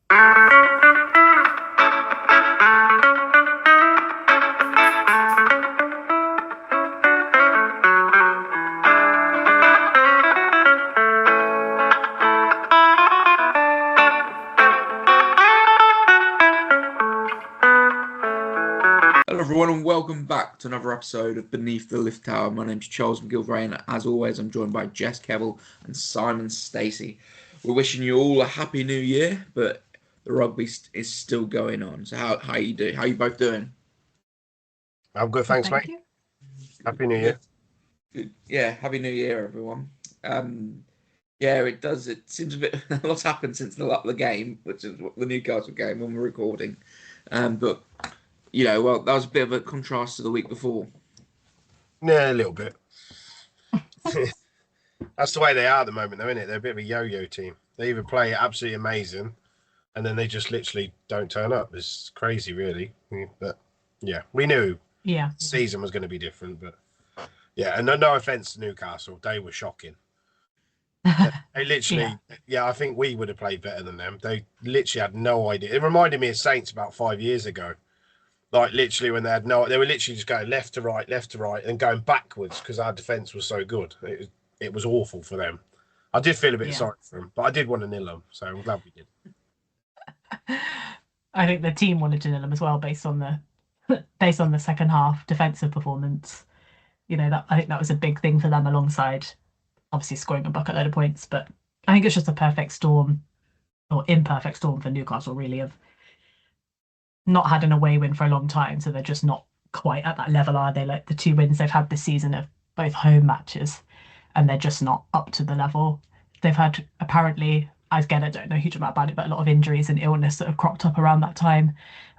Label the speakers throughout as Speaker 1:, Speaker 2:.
Speaker 1: Hello, everyone, and welcome back to another episode of Beneath the Lift Tower. My name's Charles McGilvray, and as always, I'm joined by Jess Kevill and Simon Stacey. We're wishing you all a happy new year, but the rugby is still going on. So, how you do? How you both doing?
Speaker 2: I'm good, thanks,
Speaker 3: Thank
Speaker 2: mate.
Speaker 3: you.
Speaker 2: Happy New Year.
Speaker 1: Good. Yeah, happy new year, everyone. Yeah, it does. It seems a bit. A lot's happened since the game, which is the Newcastle game when we're recording. But well, that was a bit of a contrast to the week before.
Speaker 2: Yeah, a little bit. That's the way they are at the moment, though, isn't it? They're a bit of a yo-yo team. They either play absolutely amazing, and then they just literally don't turn up. It's crazy, really. But yeah, we knew
Speaker 3: Yeah.
Speaker 2: the season was going to be different. But yeah, and no offense to Newcastle, they were shocking. They literally, I think we would have played better than them. They literally had no idea. It reminded me of Saints about 5 years ago. Like literally when they were literally just going left to right, and going backwards because our defence was so good. It was awful for them. I did feel a bit sorry for them, but I did want to nil them, so I'm glad we did.
Speaker 3: I think the team wanted to nil them as well, based on the second half defensive performance. I think that was a big thing for them, alongside obviously scoring a bucket load of points. But I think it's just a perfect storm, or imperfect storm, for Newcastle, really, of not had an away win for a long time, so they're just not quite at that level, are they? Like the 2 wins they've had this season are both home matches, and they're just not up to the level. They've had, apparently, again, I don't know a huge amount about it, but a lot of injuries and illness that have cropped up around that time.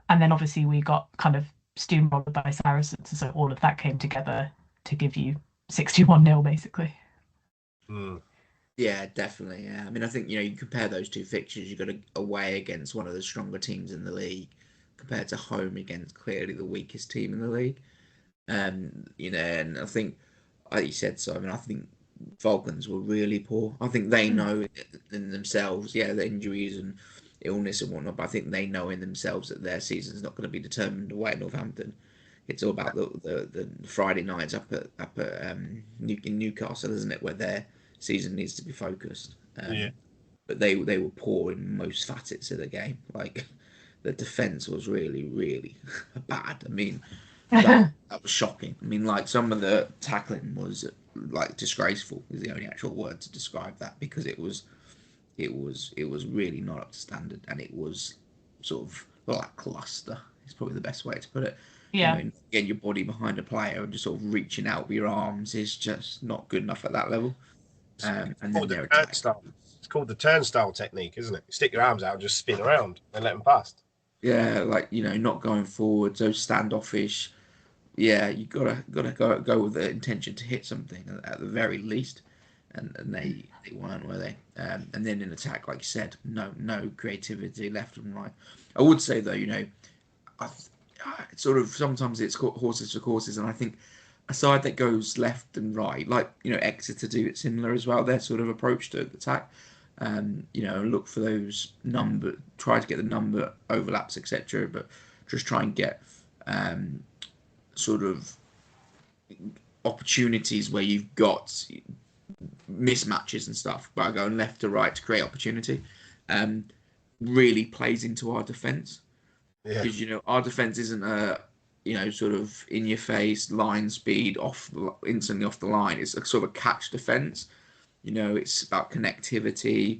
Speaker 3: And then obviously we got kind of steamrolled by Saracens, so all of that came together to give you 61-0, basically.
Speaker 1: Yeah, definitely. Yeah, I mean, I think you compare those two fixtures. You've got away against one of the stronger teams in the league, compared to home against clearly the weakest team in the league. And I think, like you said, Simon, I think Falcons were really poor. I think they know in themselves, the injuries and illness and whatnot, but I think they know in themselves that their season's not going to be determined away at Northampton. It's all about the Friday nights up at in Newcastle, isn't it, where their season needs to be focused. But they were poor in most facets of the game. Like, the defense was really, really bad. I mean, that was shocking. I mean, like, some of the tackling was like disgraceful. Is the only actual word to describe that, because it was really not up to standard, and it was sort of lackluster. Is probably the best way to put it.
Speaker 3: Yeah.
Speaker 1: Getting your body behind a player and just sort of reaching out with your arms is just not good enough at that level. And then their attack.
Speaker 2: It's called the turnstile technique, isn't it? Stick your arms out and just spin around and let them pass.
Speaker 1: Yeah, like, not going forward, so standoffish. Yeah, you gotta go with the intention to hit something at the very least, and they weren't, were they? And then in attack, like you said, no creativity left and right. I would say though, sort of sometimes it's horses for courses, and I think a side that goes left and right, like Exeter do it similar as well. Their sort of approach to attack. Look for those try to get the number overlaps, etc. But just try and get sort of opportunities where you've got mismatches and stuff by going left to right to create opportunity. Really plays into our defence, because our defence isn't a sort of in your face line speed instantly off the line. It's a sort of a catch defence. It's about connectivity,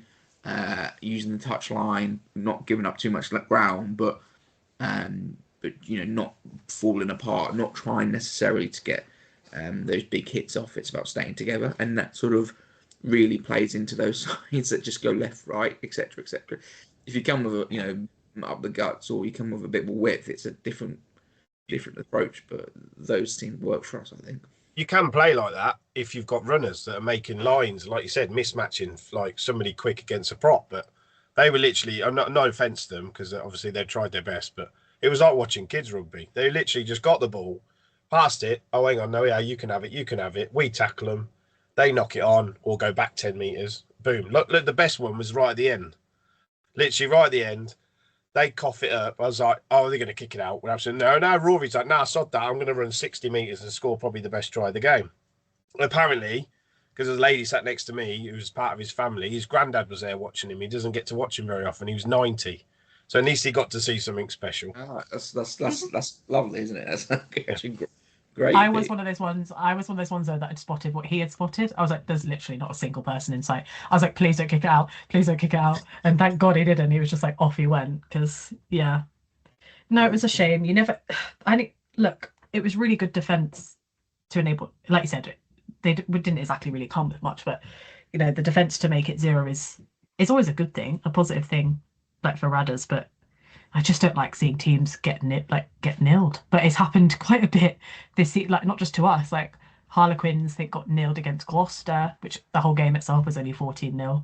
Speaker 1: using the touch line, not giving up too much ground, but not falling apart, not trying necessarily to get those big hits off. It's about staying together, and that sort of really plays into those sides that just go left, right, etc., etc. If you come with up the guts, or you come with a bit more width, it's a different approach. But those teams work for us, I think.
Speaker 2: You can play like that if you've got runners that are making lines, like you said, mismatching, like somebody quick against a prop. But they were literally, no offence to them, because obviously they've tried their best, but it was like watching kids rugby. They literally just got the ball, passed it. Oh, hang on, no, yeah, you can have it. We tackle them. They knock it on or go back 10 metres. Boom. Look, the best one was right at the end. Literally right at the end, they cough it up. I was like, oh, they're going to kick it out. We're absolutely no. Rory's like, nah, sod that. I'm going to run 60 metres and score probably the best try of the game. And apparently, because a lady sat next to me who was part of his family, his granddad was there watching him. He doesn't get to watch him very often. He was 90. So at least he got to see something special.
Speaker 1: Oh, that's lovely, isn't it? That's actually great.
Speaker 3: I was one of those ones. Though that had spotted what he had spotted. I was like, "There's literally not a single person in sight." I was like, "Please don't kick it out! Please don't kick it out!" And thank God he didn't. He was just like off he went because no, it was a shame. You never. I think. Look, it was really good defense to enable. Like you said, they didn't exactly really come with much, but the defense to make it 0 is always a good thing, a positive thing, like for Radders, but. I just don't like seeing teams get nilled. But it's happened quite a bit this season, like not just to us. Like Harlequins, they got nilled against Gloucester, which the whole game itself was only 14-0.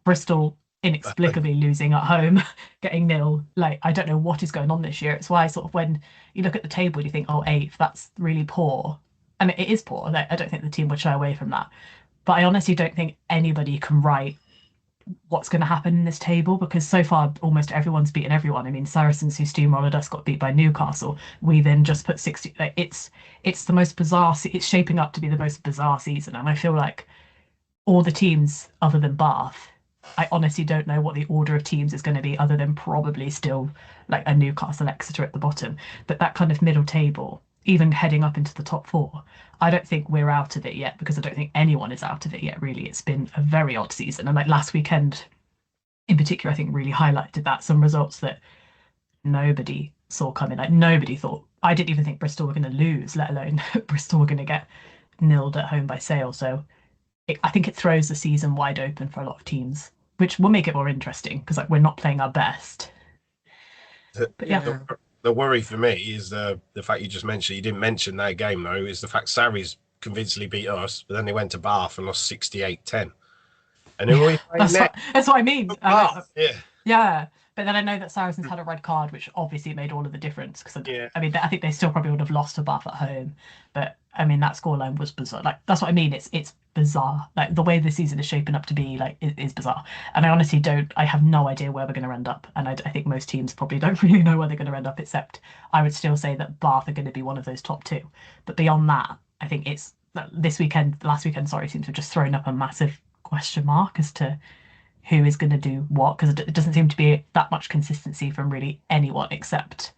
Speaker 3: Bristol inexplicably losing at home, getting nil. Like I don't know what is going on this year. It's why sort of when you look at the table, you think, oh, 8th, that's really poor. I mean, it is poor. Like, I don't think the team would shy away from that. But I honestly don't think anybody can write what's going to happen in this table because so far almost everyone's beaten everyone. I mean, Saracens, who steamrolled us, got beat by Newcastle. We then just put 60. Like, it's the most bizarre. It's shaping up to be the most bizarre season, and I feel like all the teams other than Bath, I honestly don't know what the order of teams is going to be, other than probably still like a Newcastle, Exeter at the bottom. But that kind of middle table, even heading up into the top 4, I don't think we're out of it yet because I don't think anyone is out of it yet, really. It's been a very odd season. And like last weekend in particular, I think really highlighted that. Some results that nobody saw coming. Like nobody thought. I didn't even think Bristol were going to lose, let alone Bristol were going to get nilled at home by Sale. So I think it throws the season wide open for a lot of teams, which will make it more interesting because like we're not playing our best. But yeah.
Speaker 2: The worry for me is the fact you just mentioned. You didn't mention that game though. Is the fact Sarries convincingly beat us, but then they went to Bath and lost 68-10. And who were we playing next?
Speaker 3: That's what I mean.
Speaker 2: Yeah.
Speaker 3: But then I know that Saracens had a red card, which obviously made all of the difference. Because I mean, I think they still probably would have lost to Bath at home. But I mean, that scoreline was bizarre. Like that's what I mean. It's bizarre. Like the way the season is shaping up to be, like, is bizarre. And I honestly don't. I have no idea where we're going to end up. And I think most teams probably don't really know where they're going to end up. Except I would still say that Bath are going to be one of those top 2. But beyond that, I think it's last weekend. Seems to have just thrown up a massive question mark as to who is going to do what, because it doesn't seem to be that much consistency from really anyone except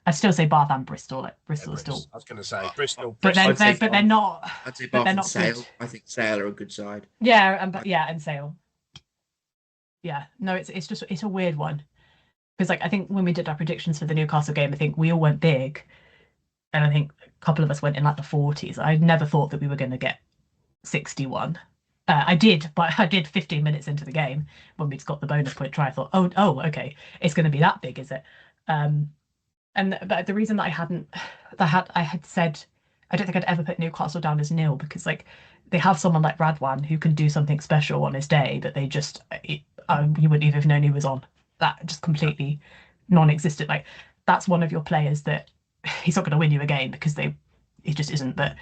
Speaker 3: I'd still say Bath and Bristol. Like Bristol is still.
Speaker 2: I was going to say Bristol,
Speaker 3: but they're not.
Speaker 1: I'd say Bath and Sale. Good. I think Sale are a good side.
Speaker 3: Yeah, and Sale. Yeah, no, it's a weird one because like I think when we did our predictions for the Newcastle game, I think we all went big, and I think a couple of us went in like the 40s. I never thought that we were going to get 61. I did, but I did 15 minutes into the game when we'd got the bonus point try. I thought, oh, okay, it's going to be that big, is it? But the reason that I had said I don't think I'd ever put Newcastle down as nil because like they have someone like Radwan who can do something special on his day, but they just you wouldn't even have known he was on. That just completely non-existent. Like that's one of your players that he's not going to win you a game because he just isn't. But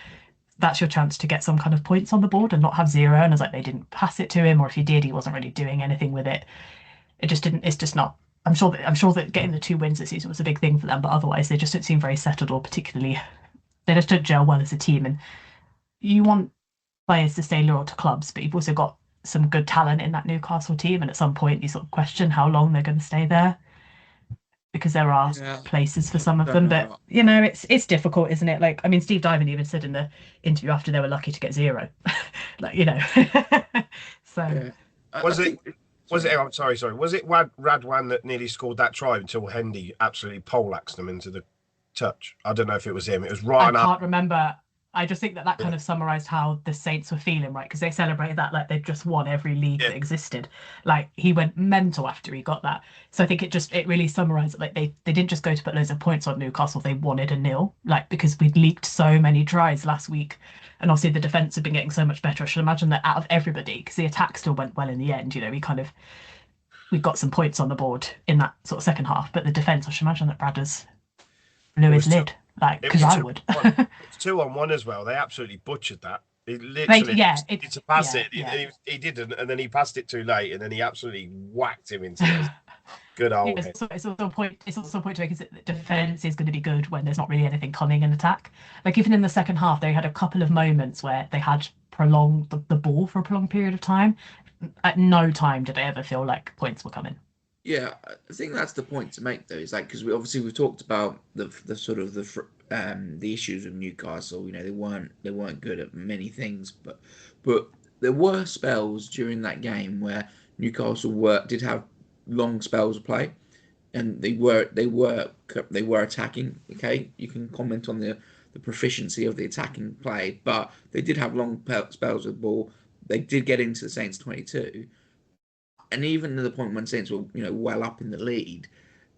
Speaker 3: that's your chance to get some kind of points on the board and not have 0. And it's like they didn't pass it to him, or if he did, he wasn't really doing anything with it. It just didn't. It's just not. I'm sure that getting the 2 wins this season was a big thing for them, but otherwise they just don't seem very settled or particularly. They just don't gel well as a team. And you want players to stay loyal to clubs, but you've also got some good talent in that Newcastle team. And at some point, you sort of question how long they're going to stay there. Because there are places for some of them, but it's difficult, isn't it? Like, I mean, Steve Diamond even said in the interview after they were lucky to get 0, like So
Speaker 1: Yeah.
Speaker 2: Was it? I'm sorry. Was it Radwan that nearly scored that try until Hendy absolutely poleaxed them into the touch? I don't know if it was him. It was Ryan.
Speaker 3: I can't remember. I just think that kind of summarised how the Saints were feeling, right? Because they celebrated that like they'd just won every league that existed. Like he went mental after he got that. So I think it really summarised it. Like they didn't just go to put loads of points on Newcastle. They wanted a nil, like because we'd leaked so many tries last week, and obviously the defence had been getting so much better. I should imagine that out of everybody, because the attack still went well in the end. We got some points on the board in that sort of second half, but the defence, I should imagine that Bradders blew his lid. Like, because I would.
Speaker 2: It's 2-on-1 as well. They absolutely butchered that. He literally to pass it. He didn't, and then he passed it too late, and then he absolutely whacked him into it. Good old
Speaker 3: It's
Speaker 2: head.
Speaker 3: also a point. It's also a point to make is that defense is going to be good when there's not really anything coming in attack. Like even in the second half, they had a couple of moments where they had prolonged the ball for a prolonged period of time. At no time did I ever feel like points were coming.
Speaker 1: Yeah, I think that's the point to make though. Is like because we've talked about the sort of the issues of Newcastle. You know, they weren't good at many things, but there were spells during that game where Newcastle did have long spells of play, and they were attacking. Okay, you can comment on the proficiency of the attacking play, but they did have long spells with the ball. They did get into the Saints 22, and even to the point when Saints were well up in the lead,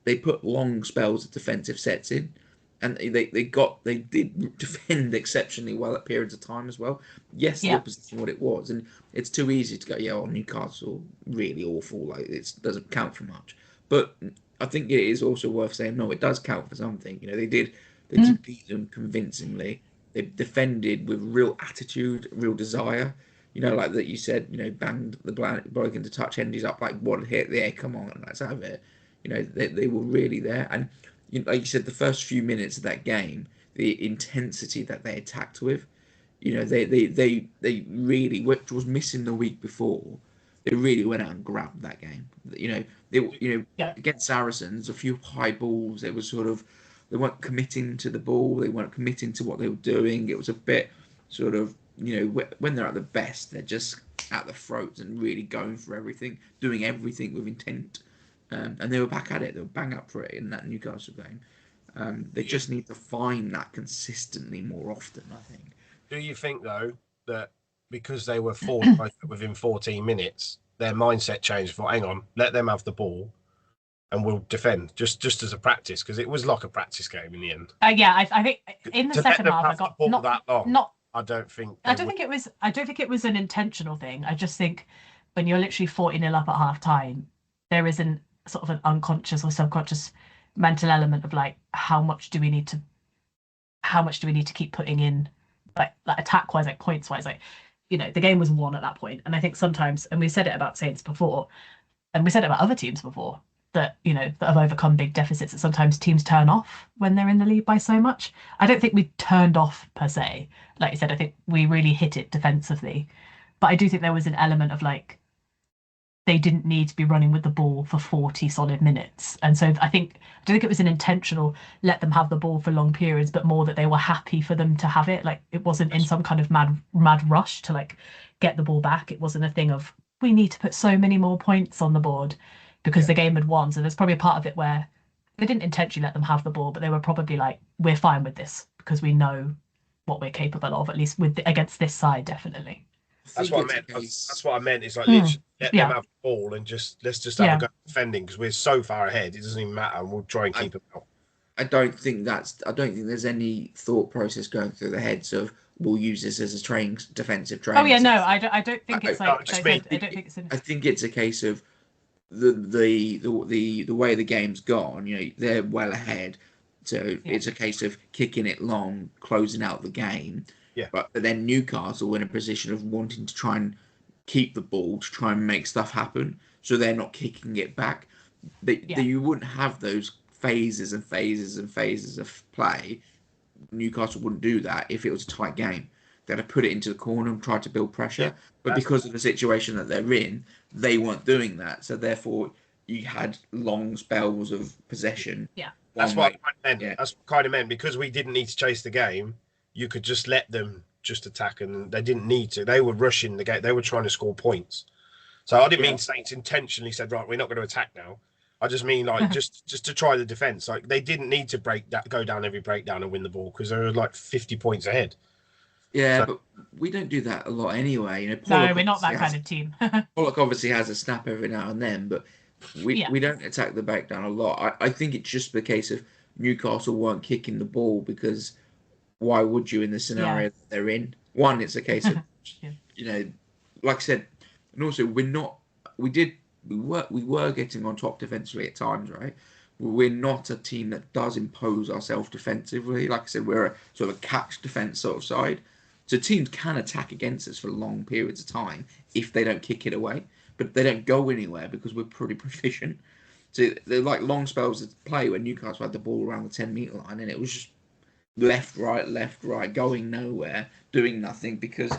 Speaker 1: they put long spells of defensive sets in, and they did defend exceptionally well at periods of time as well. Yes, the
Speaker 3: Yeah,
Speaker 1: opposition what it was, and it's too easy to go, yeah, well, Newcastle really awful, like it doesn't count for much. But I think it is also worth saying no, it does count for something. They did
Speaker 3: mm,
Speaker 1: beat them convincingly. They defended with real attitude, real desire. Like that you said, banged the bloke into touch, Hendy's up like one hit there, come on, let's have it. They were really there. And like you said, the first few minutes of that game, the intensity that they attacked with, they really, which was missing the week before, they really went out and grabbed that game.
Speaker 3: yeah,
Speaker 1: Against Saracens, a few high balls, it was sort of, they weren't committing to the ball, they weren't committing to what they were doing. It was a bit sort of, when they're at the best, they're just at the throats and really going for everything, doing everything with intent. And they were back at it. They were bang up for it in that Newcastle game. They just need to find that consistently more often, I think.
Speaker 2: Do you think though that because they were within 14 minutes, their mindset changed? For hang on, let them have the ball, and we'll defend just as a practice because it was like a practice game in the end.
Speaker 3: yeah. I think in the
Speaker 2: To let
Speaker 3: second
Speaker 2: them
Speaker 3: half, I
Speaker 2: have the
Speaker 3: got
Speaker 2: ball that long,
Speaker 3: not.
Speaker 2: I don't think
Speaker 3: I
Speaker 2: they
Speaker 3: don't
Speaker 2: would.
Speaker 3: think it was. I don't think it was an intentional thing. I just think when you're literally 40-0 up at half time, there is an sort of an unconscious or subconscious mental element of like, how much do we need to keep putting in, like attack wise, like points wise, like the game was won at that point. And I think sometimes, and we said it about Saints before, and we said it about other teams before, that that have overcome big deficits, that sometimes teams turn off when they're in the lead by so much. I don't think we turned off per se. Like you said, I think we really hit it defensively. But I do think there was an element of like they didn't need to be running with the ball for 40 solid minutes. And so I don't think it was an intentional let them have the ball for long periods, but more that they were happy for them to have it. Like it wasn't in some kind of mad rush to like get the ball back. It wasn't a thing of we need to put so many more points on the board because
Speaker 2: Yeah,
Speaker 3: the game had won. So there's probably a part of it where they didn't intentionally let them have the ball, but they were probably like, we're fine with this because we know what we're capable of, at least against this side, definitely.
Speaker 1: I
Speaker 2: that's
Speaker 1: think
Speaker 2: what I
Speaker 1: it's a
Speaker 2: meant. That's
Speaker 1: case.
Speaker 2: what I meant. It's like
Speaker 3: Mm,
Speaker 2: literally let them
Speaker 3: yeah,
Speaker 2: have the ball and let's just have a
Speaker 3: yeah.
Speaker 2: go defending because we're so far ahead. It doesn't even matter, and we'll try and
Speaker 1: I
Speaker 2: keep it out.
Speaker 1: I don't think there's any thought process going through the heads of we'll use this as a defensive
Speaker 3: Oh
Speaker 1: training
Speaker 3: yeah, no,
Speaker 1: session.
Speaker 3: I don't think
Speaker 1: I,
Speaker 3: it's
Speaker 2: No, I
Speaker 3: like
Speaker 2: just
Speaker 3: I
Speaker 2: mean
Speaker 3: said. I don't think it's in.
Speaker 1: I think it's a case of the way the game's gone. They're well ahead, so
Speaker 3: Yeah,
Speaker 1: it's a case of kicking it long, closing out the game.
Speaker 2: yeah,
Speaker 1: But then Newcastle in a position of wanting to try and keep the ball to try and make stuff happen, so they're not kicking it back.
Speaker 3: yeah,
Speaker 1: You wouldn't have those phases and phases and phases of play. Newcastle wouldn't do that if it was a tight game. They'd have put it into the corner and tried to build
Speaker 2: yeah.
Speaker 1: pressure. But
Speaker 2: That's
Speaker 1: because of the situation that they're in, they weren't doing that. So therefore, you had long spells of possession.
Speaker 3: yeah,
Speaker 2: That's
Speaker 1: One
Speaker 2: what
Speaker 1: way,
Speaker 2: I meant.
Speaker 1: yeah,
Speaker 2: That's what I kind of meant because we didn't need to chase the game. You could just let them just attack, and they didn't need to. They were rushing the game. They were trying to score points. So I didn't
Speaker 1: yeah,
Speaker 2: mean Saints intentionally said, right, we're not going to attack now. I just mean like just to try the defense. Like they didn't need to go down every breakdown and win the ball because they were like 50 points ahead.
Speaker 1: yeah.
Speaker 2: So
Speaker 1: But we don't do that a lot anyway.
Speaker 3: no, we're not that kind of team.
Speaker 1: Pollock obviously has a snap every now and then, but we
Speaker 3: Yeah,
Speaker 1: we don't attack the back down a lot. I think it's just the case of Newcastle weren't kicking the ball because why would you in the
Speaker 3: yeah,
Speaker 1: scenario that they're in? One, it's a case of
Speaker 3: yeah,
Speaker 1: you know, like I said, and also we're not. We did. We were getting on top defensively at times, right? We're not a team that does impose ourselves defensively. Like I said, we're a sort of a catch defense sort of side. So teams can attack against us for long periods of time if they don't kick it away, but they don't go anywhere because we're pretty proficient. So they're like long spells of play when Newcastle had the ball around the 10-metre line, and it was just left, right, going nowhere, doing nothing because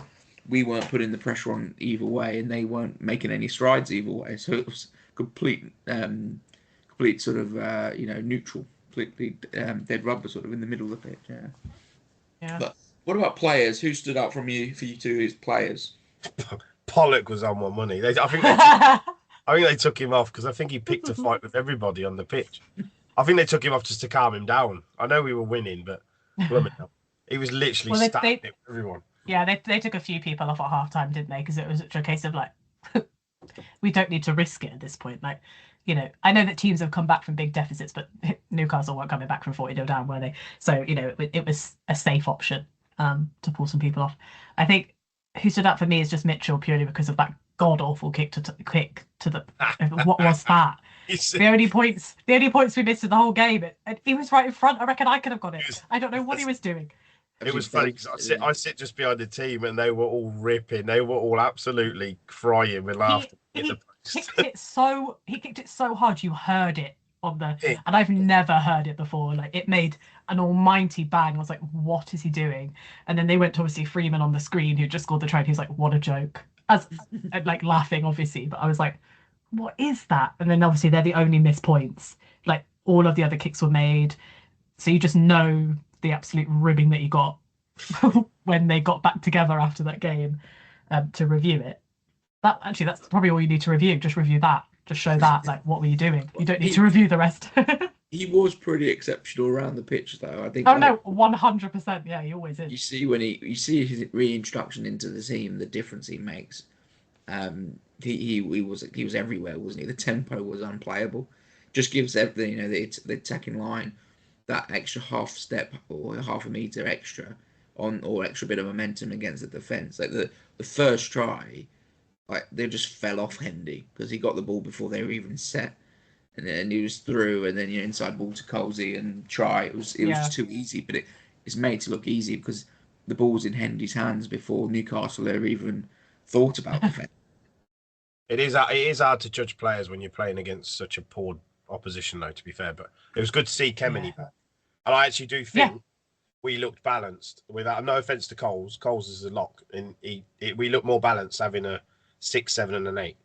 Speaker 1: we weren't putting the pressure on either way, and they weren't making any strides either way. So it was complete sort of neutral, completely dead rubber sort of in the middle of the pitch. Yeah.
Speaker 3: Yeah.
Speaker 1: But what about players? Who stood out for you two as players?
Speaker 2: Pollock was on my money. I think they took him off because I think he picked a fight with everybody on the pitch. I think they took him off just to calm him down. I know we were winning, but he was literally stabbing it with everyone.
Speaker 3: Yeah, they took a few people off at half-time, didn't they? Because it was such a case of like, we don't need to risk it at this point. Like, I know that teams have come back from big deficits, but Newcastle weren't coming back from 40-0 down, were they? So, it was a safe option to pull some people off. I think who stood out for me is just Mitchell, purely because of that god-awful kick to the what was that? The only points we missed in the whole game, and he was right in front. I reckon I could have got it. I don't know what he was doing.
Speaker 2: It was funny because I sit just behind the team and they were all ripping. They were all absolutely crying with laughter.
Speaker 3: He kicked it so hard you heard it on the, and I've never heard it before. Like, it made an almighty bang. I was like, what is he doing? And then they went to obviously Freeman on the screen, who just scored the try. And he was like, what a joke, as like laughing obviously, but I was like, what is that? And then obviously they're the only missed points. Like, all of the other kicks were made, so you just know the absolute ribbing that he got when they got back together after that game to review it. That's probably all you need to review. Just review that. Just show that. Like, what were you doing? You don't need to review the rest.
Speaker 1: He was pretty exceptional around the pitch, though. I think.
Speaker 3: Oh no, 100%. Yeah, he always is.
Speaker 1: You see his reintroduction into the team, the difference he makes. He was everywhere, wasn't he? The tempo was unplayable. Just gives everything, the attacking line that extra half step or half a meter extra or extra bit of momentum against the defense. Like the first try, like they just fell off Hendy because he got the ball before they were even set, and then he was through, and then inside ball to Colsey and try. It was just too easy, but it's made to look easy because the ball's in Hendy's hands before Newcastle ever even thought about defense.
Speaker 2: It is hard to judge players when you're playing against such a poor opposition, though, to be fair. But it was good to see Kemeny back. And I actually do think we looked balanced. Without no offence to Coles. Coles is a lock. And we looked more balanced having a 6, 7 and an 8.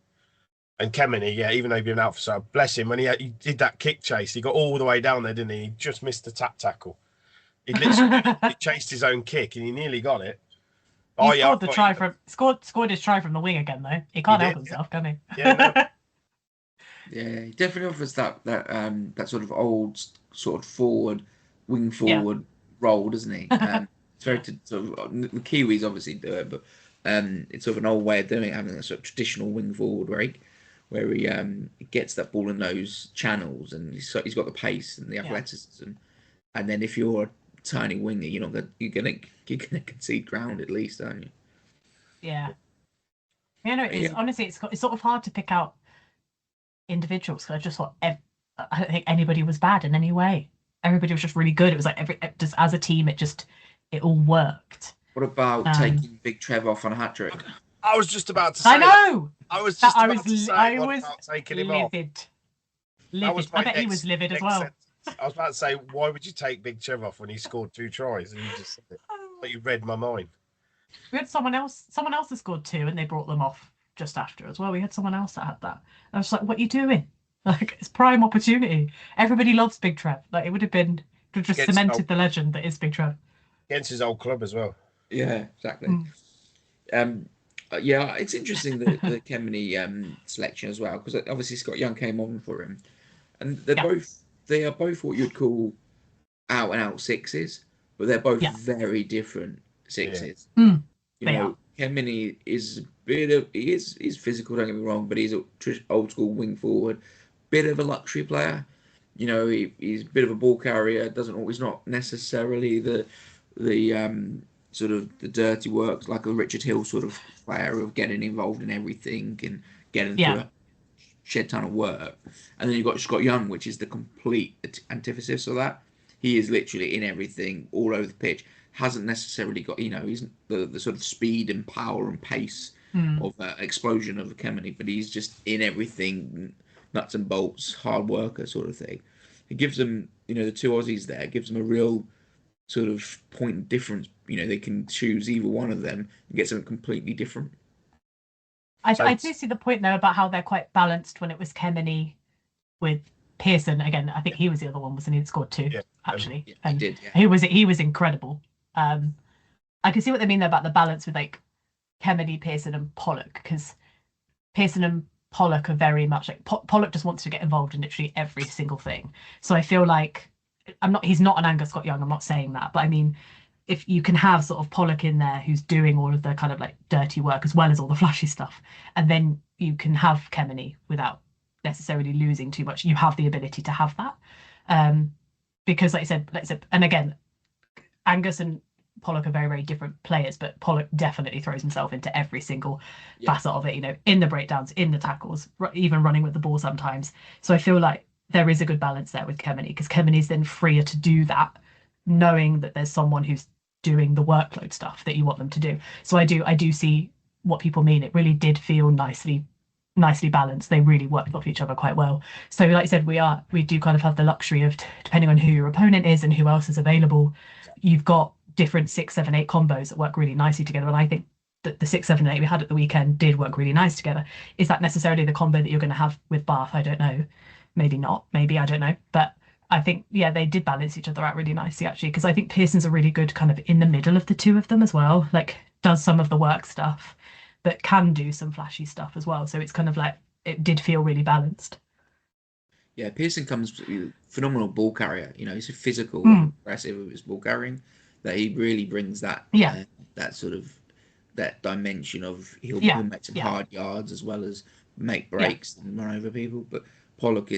Speaker 2: And Kemeny, even though he'd been out for so, bless him, when he did that kick chase, he got all the way down there, didn't he? He just missed the tap tackle. He literally he chased his own kick and he nearly got it.
Speaker 3: He scored his try from the wing again, though. He can't help himself, can he?
Speaker 1: Yeah, he definitely offers that sort of old sort of wing forward role, doesn't he? It's very sort of, the Kiwis obviously do it, but it's sort of an old way of doing it, having a sort of traditional wing forward where he gets that ball in those channels, and he's got the pace and the athleticism, and then if you're a tiny winger, you're gonna concede ground at least, aren't you?
Speaker 3: Yeah. Honestly, it's sort of hard to pick out individuals, because I just thought I don't think anybody was bad in any way. Everybody was just really good. It was like just as a team, it all worked.
Speaker 1: What about taking Big Trev off on a hat trick?
Speaker 2: I was just about to say.
Speaker 3: I know.
Speaker 2: I was just about to say. I was taking him
Speaker 3: livid. Livid. I bet he was livid as well.
Speaker 2: I was about to say, why would you take Big Trev off when he scored 2 tries? And you just said it. But you read my mind.
Speaker 3: We had someone else that scored 2, and they brought them off just after as well. We had someone else that had that. I was like, what are you doing? Like, it's prime opportunity. Everybody loves Big Trev. Like, it would have just cemented the legend that is Big Trev.
Speaker 2: Against his old club as well.
Speaker 1: Yeah, exactly. It's interesting the Kemeny selection as well, because obviously Scott Young came on for him, and they are both what you'd call out and out sixes, but they're both very different sixes.
Speaker 3: Yeah.
Speaker 1: Kemeny is he's physical, don't get me wrong, but he's an old school wing forward, bit of a luxury player. He's a bit of a ball carrier. He's not necessarily the sort of the dirty works like a Richard Hill sort of player of getting involved in everything and getting through a shed ton of work. And then you've got Scott Young, which is the complete antithesis of that. He is literally in everything, all over the pitch. Hasn't necessarily got, he's the sort of speed and power and pace of explosion of Kemeny, but he's just in everything, nuts and bolts, hard worker sort of thing. It gives them, the two Aussies there, gives them a real sort of point of difference. They can choose either one of them and get something completely different.
Speaker 3: I do see the point though about how they're quite balanced when it was Kemeny with Pearson. Again, I think he was the other one, wasn't he? That scored two, actually.
Speaker 1: Yeah, he did, yeah.
Speaker 3: He was incredible. I can see what they mean there about the balance with like Kemeny, Pearson, and Pollock, because Pearson and Pollock are very much like Pollock just wants to get involved in literally every single thing. So I feel like he's not an Angus Scott Young, I'm not saying that, but I mean, if you can have sort of Pollock in there who's doing all of the kind of like dirty work as well as all the flashy stuff, and then you can have Kemeny without necessarily losing too much. You have the ability to have that, because like I said, and again, Angus and Pollock are very, very different players, but Pollock definitely throws himself into every single facet of it, in the breakdowns, in the tackles, even running with the ball sometimes. So I feel like there is a good balance there with Kemeny, because Kemeny's then freer to do that, knowing that there's someone who's doing the workload stuff that you want them to do. So I do see what people mean. It really did feel nicely balanced. They really worked off each other quite well. So like I said, we do kind of have the luxury of, depending on who your opponent is and who else is available, you've got different 6, 7, 8 combos that work really nicely together. And I think that the 6, 7, 8 we had at the weekend did work really nice together. Is that necessarily the combo that you're going to have with Bath? I don't know. Maybe not. Maybe, I don't know. But I think, they did balance each other out really nicely, actually, because I think Pearson's a really good kind of in the middle of the two of them as well. Like, does some of the work stuff, but can do some flashy stuff as well. So it's kind of like, it did feel really balanced.
Speaker 1: Yeah, Pearson comes phenomenal ball carrier. He's a physical, aggressive with his ball carrying. That he really brings that that sort of that dimension of he'll make some hard yards as well as make breaks and run over people. But Pollock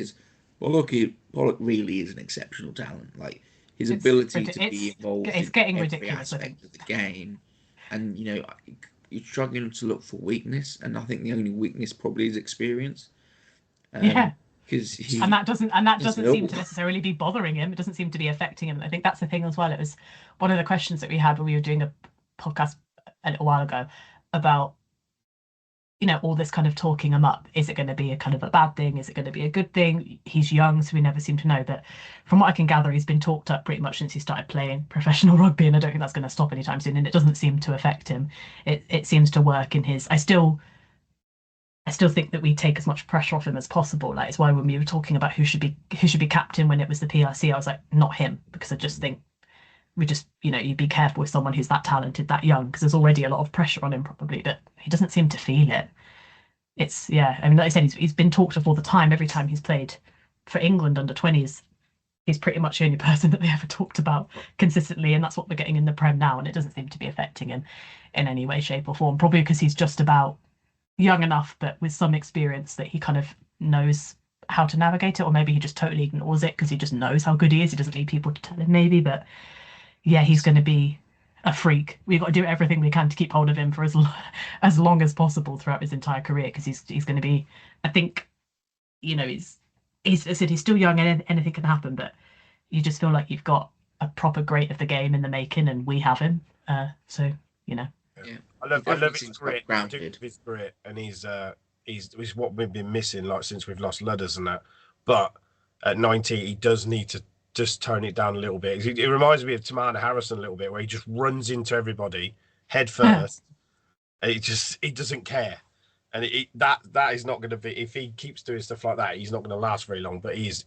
Speaker 1: really is an exceptional talent. Like his ability to be involved in every aspect of the game, and you're struggling to look for weakness, and I think the only weakness probably is experience. And that doesn't seem to necessarily be bothering him. It doesn't seem to be affecting him. I think that's the thing as well. It was one of the questions that we had when we were doing a podcast a little while ago about, all this kind of talking him up. Is it going to be a kind of a bad thing? Is it going to be a good thing? He's young, so we never seem to know. But from what I can gather, he's been talked up pretty much since he started playing professional rugby, and I don't think that's going to stop anytime soon. And it doesn't seem to affect him. It seems to work in his. I still think that we take as much pressure off him as possible. Like, it's why when we were talking about who should be captain when it was the PRC, I was like, not him, because I just think you'd be careful with someone who's that talented, that young, because there's already a lot of pressure on him probably, but he doesn't seem to feel it. It's I mean, like I said, he's been talked of all the time. Every time he's played for England under 20s, he's pretty much the only person that they ever talked about consistently, and that's what we're getting in the Prem now, and it doesn't seem to be affecting him in any way, shape or form, probably because he's just about young enough, but with some experience, that he kind of knows how to navigate it, or maybe he just totally ignores it because he just knows how good he is. He doesn't need people to tell him, maybe. But he's going to be a freak. We've got to do everything we can to keep hold of him for as long as possible throughout his entire career, because he's going to be, I think, he's I said, he's still young and anything can happen, but you just feel like you've got a proper great of the game in the making, and we have him. So. Yeah.
Speaker 2: I love his grit. His grit, and he's what we've been missing, like, since we've lost Ludders and that. But at 90, he does need to just tone it down a little bit. It reminds me of Tamana Harrison a little bit, where he just runs into everybody head first. And he doesn't care, and that is not going to be, if he keeps doing stuff like that, he's not going to last very long. But he's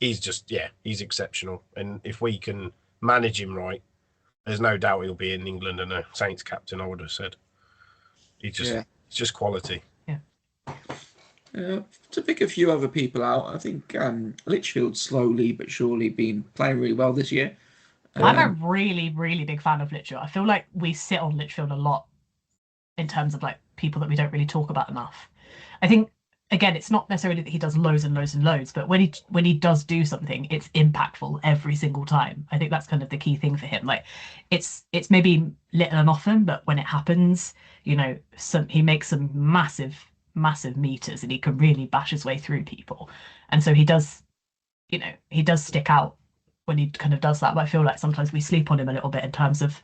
Speaker 2: exceptional, and if we can manage him right, there's no doubt he'll be in England and a Saints captain, I would have said. It's just quality.
Speaker 1: Yeah. To pick a few other people out, I think Litchfield's slowly but surely been playing really well this year.
Speaker 3: I'm a really, really big fan of Litchfield. I feel like we sit on Litchfield a lot in terms of like people that we don't really talk about enough. I think, again, it's not necessarily that he does loads and loads and loads, but when he does do something, it's impactful every single time. I think that's kind of the key thing for him. Like, it's maybe little and often, but when it happens, he makes some massive meters, and he can really bash his way through people. And so he does stick out when he kind of does that. But I feel like sometimes we sleep on him a little bit in terms of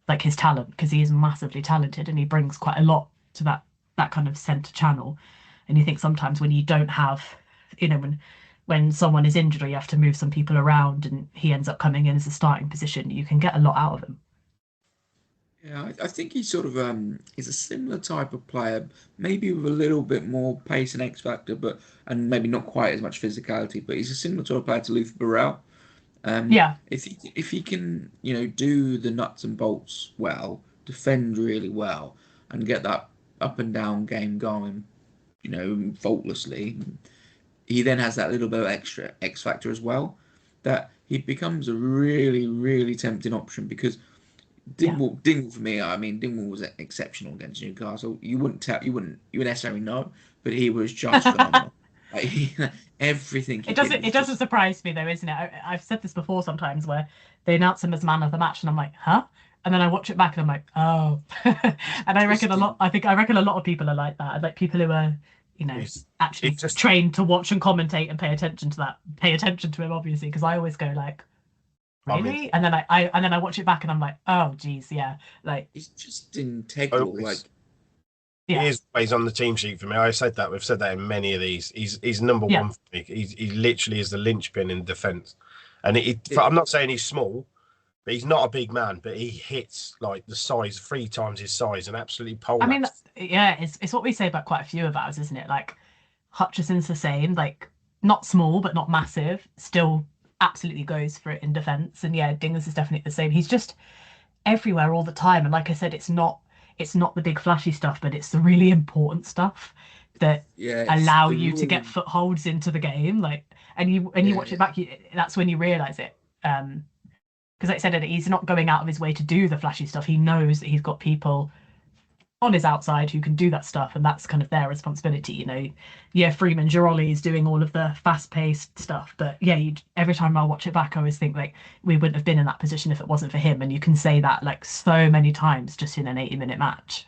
Speaker 3: like his talent, because he is massively talented and he brings quite a lot to that kind of centre channel. And you think sometimes when you don't have when someone is injured or you have to move some people around and he ends up coming in as a starting position, you can get a lot out of him.
Speaker 1: Yeah, I think he's sort of he's a similar type of player, maybe with a little bit more pace and X factor, but and maybe not quite as much physicality. But he's a similar sort of player to Luther Burrell.
Speaker 3: Yeah,
Speaker 1: If he can, do the nuts and bolts well, defend really well, and get that up and down game going, faultlessly, he then has that little bit of extra X factor as well. That he becomes a really, really tempting option because
Speaker 3: yeah.
Speaker 1: Dingwall for me, I mean, Dingwall was exceptional against Newcastle. You wouldn't necessarily know, but he was just phenomenal. Like, everything he
Speaker 3: It
Speaker 1: did
Speaker 3: doesn't
Speaker 1: was
Speaker 3: it doesn't
Speaker 1: just
Speaker 3: surprise me though, isn't it? I've said this before sometimes where they announce him as man of the match, and I'm like, huh? And then I watch it back and I'm like, oh. And
Speaker 1: just
Speaker 3: I reckon a lot of people are like that. Like people who are,
Speaker 2: It's,
Speaker 3: actually
Speaker 2: it's just
Speaker 3: trained to watch and commentate and pay attention to him, obviously, because I always go like,
Speaker 2: I mean,
Speaker 3: really? And then I watch it back and I'm like, oh geez, yeah. Like,
Speaker 1: he's just integral. Like,
Speaker 2: always he
Speaker 3: yeah.
Speaker 2: is always on the team sheet for me. I said that we've said that in many of these. He's number
Speaker 3: Yeah.
Speaker 2: one for me. He literally is the linchpin in defence. And
Speaker 1: it,
Speaker 2: I'm not saying he's small, but he's not a big man. But he hits like the size 3 times his size and absolutely
Speaker 3: I mean,
Speaker 2: poleaxes.
Speaker 3: yeah, it's what we say about quite a few of ours, isn't it? Like Hutchison's the same, like not small but not massive, still absolutely goes for it in defence. And yeah, Dingus is definitely the same. He's just everywhere all the time. And like I said, it's not the big flashy stuff, but it's the really important stuff that
Speaker 1: yeah, it's
Speaker 3: allow
Speaker 1: the
Speaker 3: you to get
Speaker 1: real.
Speaker 3: footholds into the game. Like, and you watch it
Speaker 1: Yeah,
Speaker 3: back, that's when you realise it. Because like I said, he's not going out of his way to do the flashy stuff. He knows that he's got people on his outside who can do that stuff, and that's kind of their responsibility. Yeah, Freeman Girolli is doing all of the fast-paced stuff, but yeah, every time I watch it back, I always think like we wouldn't have been in that position if it wasn't for him. And you can say that like so many times just in an 80-minute match.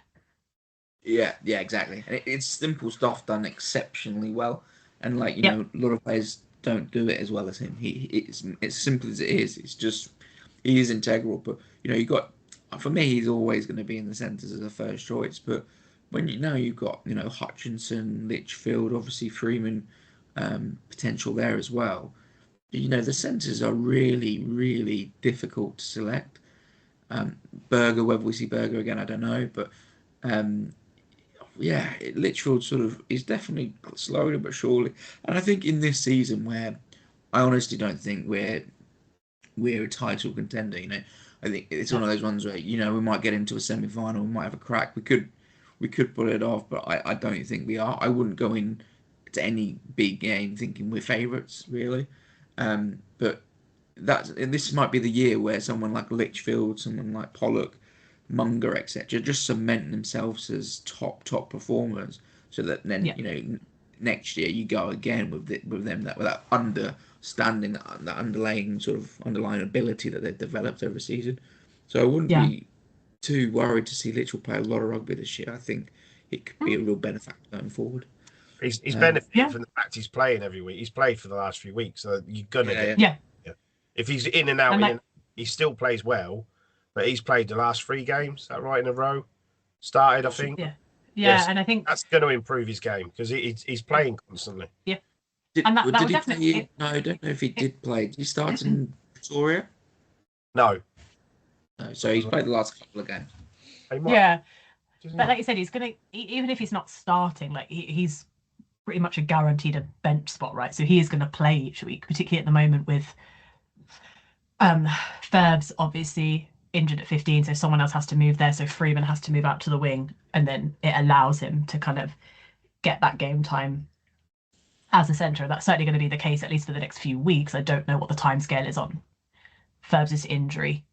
Speaker 1: yeah, exactly. And it's simple stuff done exceptionally well, and like
Speaker 3: Yeah,
Speaker 1: a lot of players don't do it as well as him. It's simple as it is. It's just he is integral. But you got for me, he's always going to be in the centres as a first choice. But when you've got Hutchinson, Litchfield, obviously Freeman, potential there as well. The centres are really, really difficult to select. Berger, whether we see Berger again, I don't know, but um, yeah, Litchfield sort of is definitely slowly but surely. And I think in this season where I honestly don't think we're a title contender. I think it's one
Speaker 3: no,
Speaker 1: of those ones where we might get into a semi-final, we might have a crack. We could pull it off, but I don't think we are. I wouldn't go in to any big game thinking we're favourites really. But this might be the year where someone like Litchfield, someone like Pollock, Munger, etc., just cement themselves as top performers, so that then
Speaker 3: yeah,
Speaker 1: next year you go again with them that understanding that underlying sort of underlying ability that they've developed over the season. So I wouldn't
Speaker 3: yeah.
Speaker 1: be too worried to see Litchfield play a lot of rugby this year. I think it could be
Speaker 3: Mm,
Speaker 1: a real benefit going forward.
Speaker 2: He's
Speaker 1: Um,
Speaker 2: benefiting
Speaker 3: yeah,
Speaker 2: from the fact he's playing every week. He's played for the last few weeks, so you're gonna
Speaker 1: yeah,
Speaker 2: get.
Speaker 1: yeah,
Speaker 3: yeah.
Speaker 2: Yeah. If he's in and out,
Speaker 3: And like,
Speaker 2: he still plays well, but he's played the last 3 games. Is that right in a row? Started, I think.
Speaker 1: possibly.
Speaker 3: yeah, yeah.
Speaker 2: Yes,
Speaker 3: And I think,
Speaker 2: that's going to improve his game because he's playing constantly.
Speaker 3: yeah,
Speaker 1: Did
Speaker 3: and that
Speaker 1: did
Speaker 3: was
Speaker 1: he
Speaker 3: definitely
Speaker 1: play? No, I don't know if he
Speaker 3: it,
Speaker 1: did play. Did he start in Victoria?
Speaker 2: No,
Speaker 1: No, so he's played the last couple of games.
Speaker 2: he might.
Speaker 3: yeah.
Speaker 2: Doesn't
Speaker 3: But
Speaker 2: he?
Speaker 3: like you said, he's gonna even if he's not starting, like he's pretty much a guaranteed a bench spot, right? So he is going to play each week, particularly at the moment with um Ferb's obviously injured at 15, so someone else has to move there. So Freeman has to move out to the wing, and then it allows him to kind of get that game time as a centre. That's certainly going to be the case at least for the next few weeks. I don't know what the timescale is on Ferb's injury.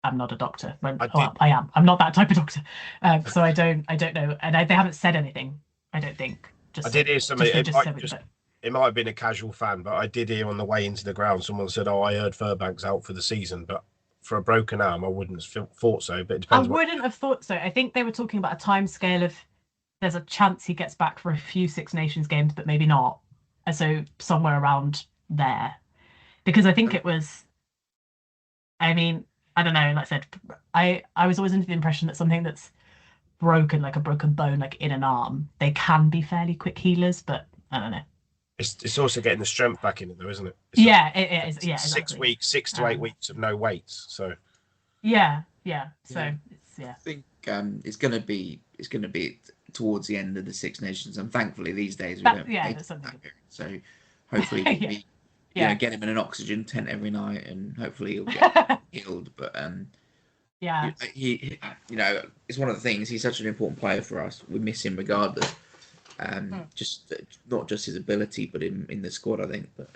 Speaker 3: I'm not a doctor.
Speaker 2: I
Speaker 3: Well,
Speaker 2: did.
Speaker 3: I am. I'm not that type of doctor. So I don't know, and they haven't said anything. I don't think.
Speaker 2: I
Speaker 3: Just so,
Speaker 2: did hear something.
Speaker 3: just so we don't.
Speaker 2: It might have been a casual fan, but I did hear on the way into the ground someone said, "Oh, I heard Furbank's out for the season." But for a broken arm, I wouldn't have thought so. But it
Speaker 3: I
Speaker 2: depends what.
Speaker 3: wouldn't have thought so. I think they were talking about a time scale of there's a chance he gets back for a few Six Nations games, but maybe not. And so somewhere around there. Because I think it was, I mean, I don't know, like I said, I was always under the impression that something that's broken, like a broken bone, like in an arm, they can be fairly quick healers, but I don't know.
Speaker 2: It's also getting the strength back in it, though, isn't it?
Speaker 3: Yeah, it is. Yeah,
Speaker 2: 6
Speaker 3: exactly.
Speaker 2: weeks, 6 to 8 weeks of no weights. So
Speaker 3: yeah. So
Speaker 1: Yeah.
Speaker 3: it's
Speaker 1: I think it's gonna be towards the end of the Six Nations, and thankfully these days we don't play
Speaker 3: that's something.
Speaker 1: that period. So hopefully we'll be
Speaker 3: Yeah.
Speaker 1: get him in an oxygen tent every night, and hopefully he'll get healed. But
Speaker 3: Yeah.
Speaker 1: he it's one of the things. He's such an important player for us. We miss him regardless. Just not just his ability, but in the squad, I think. But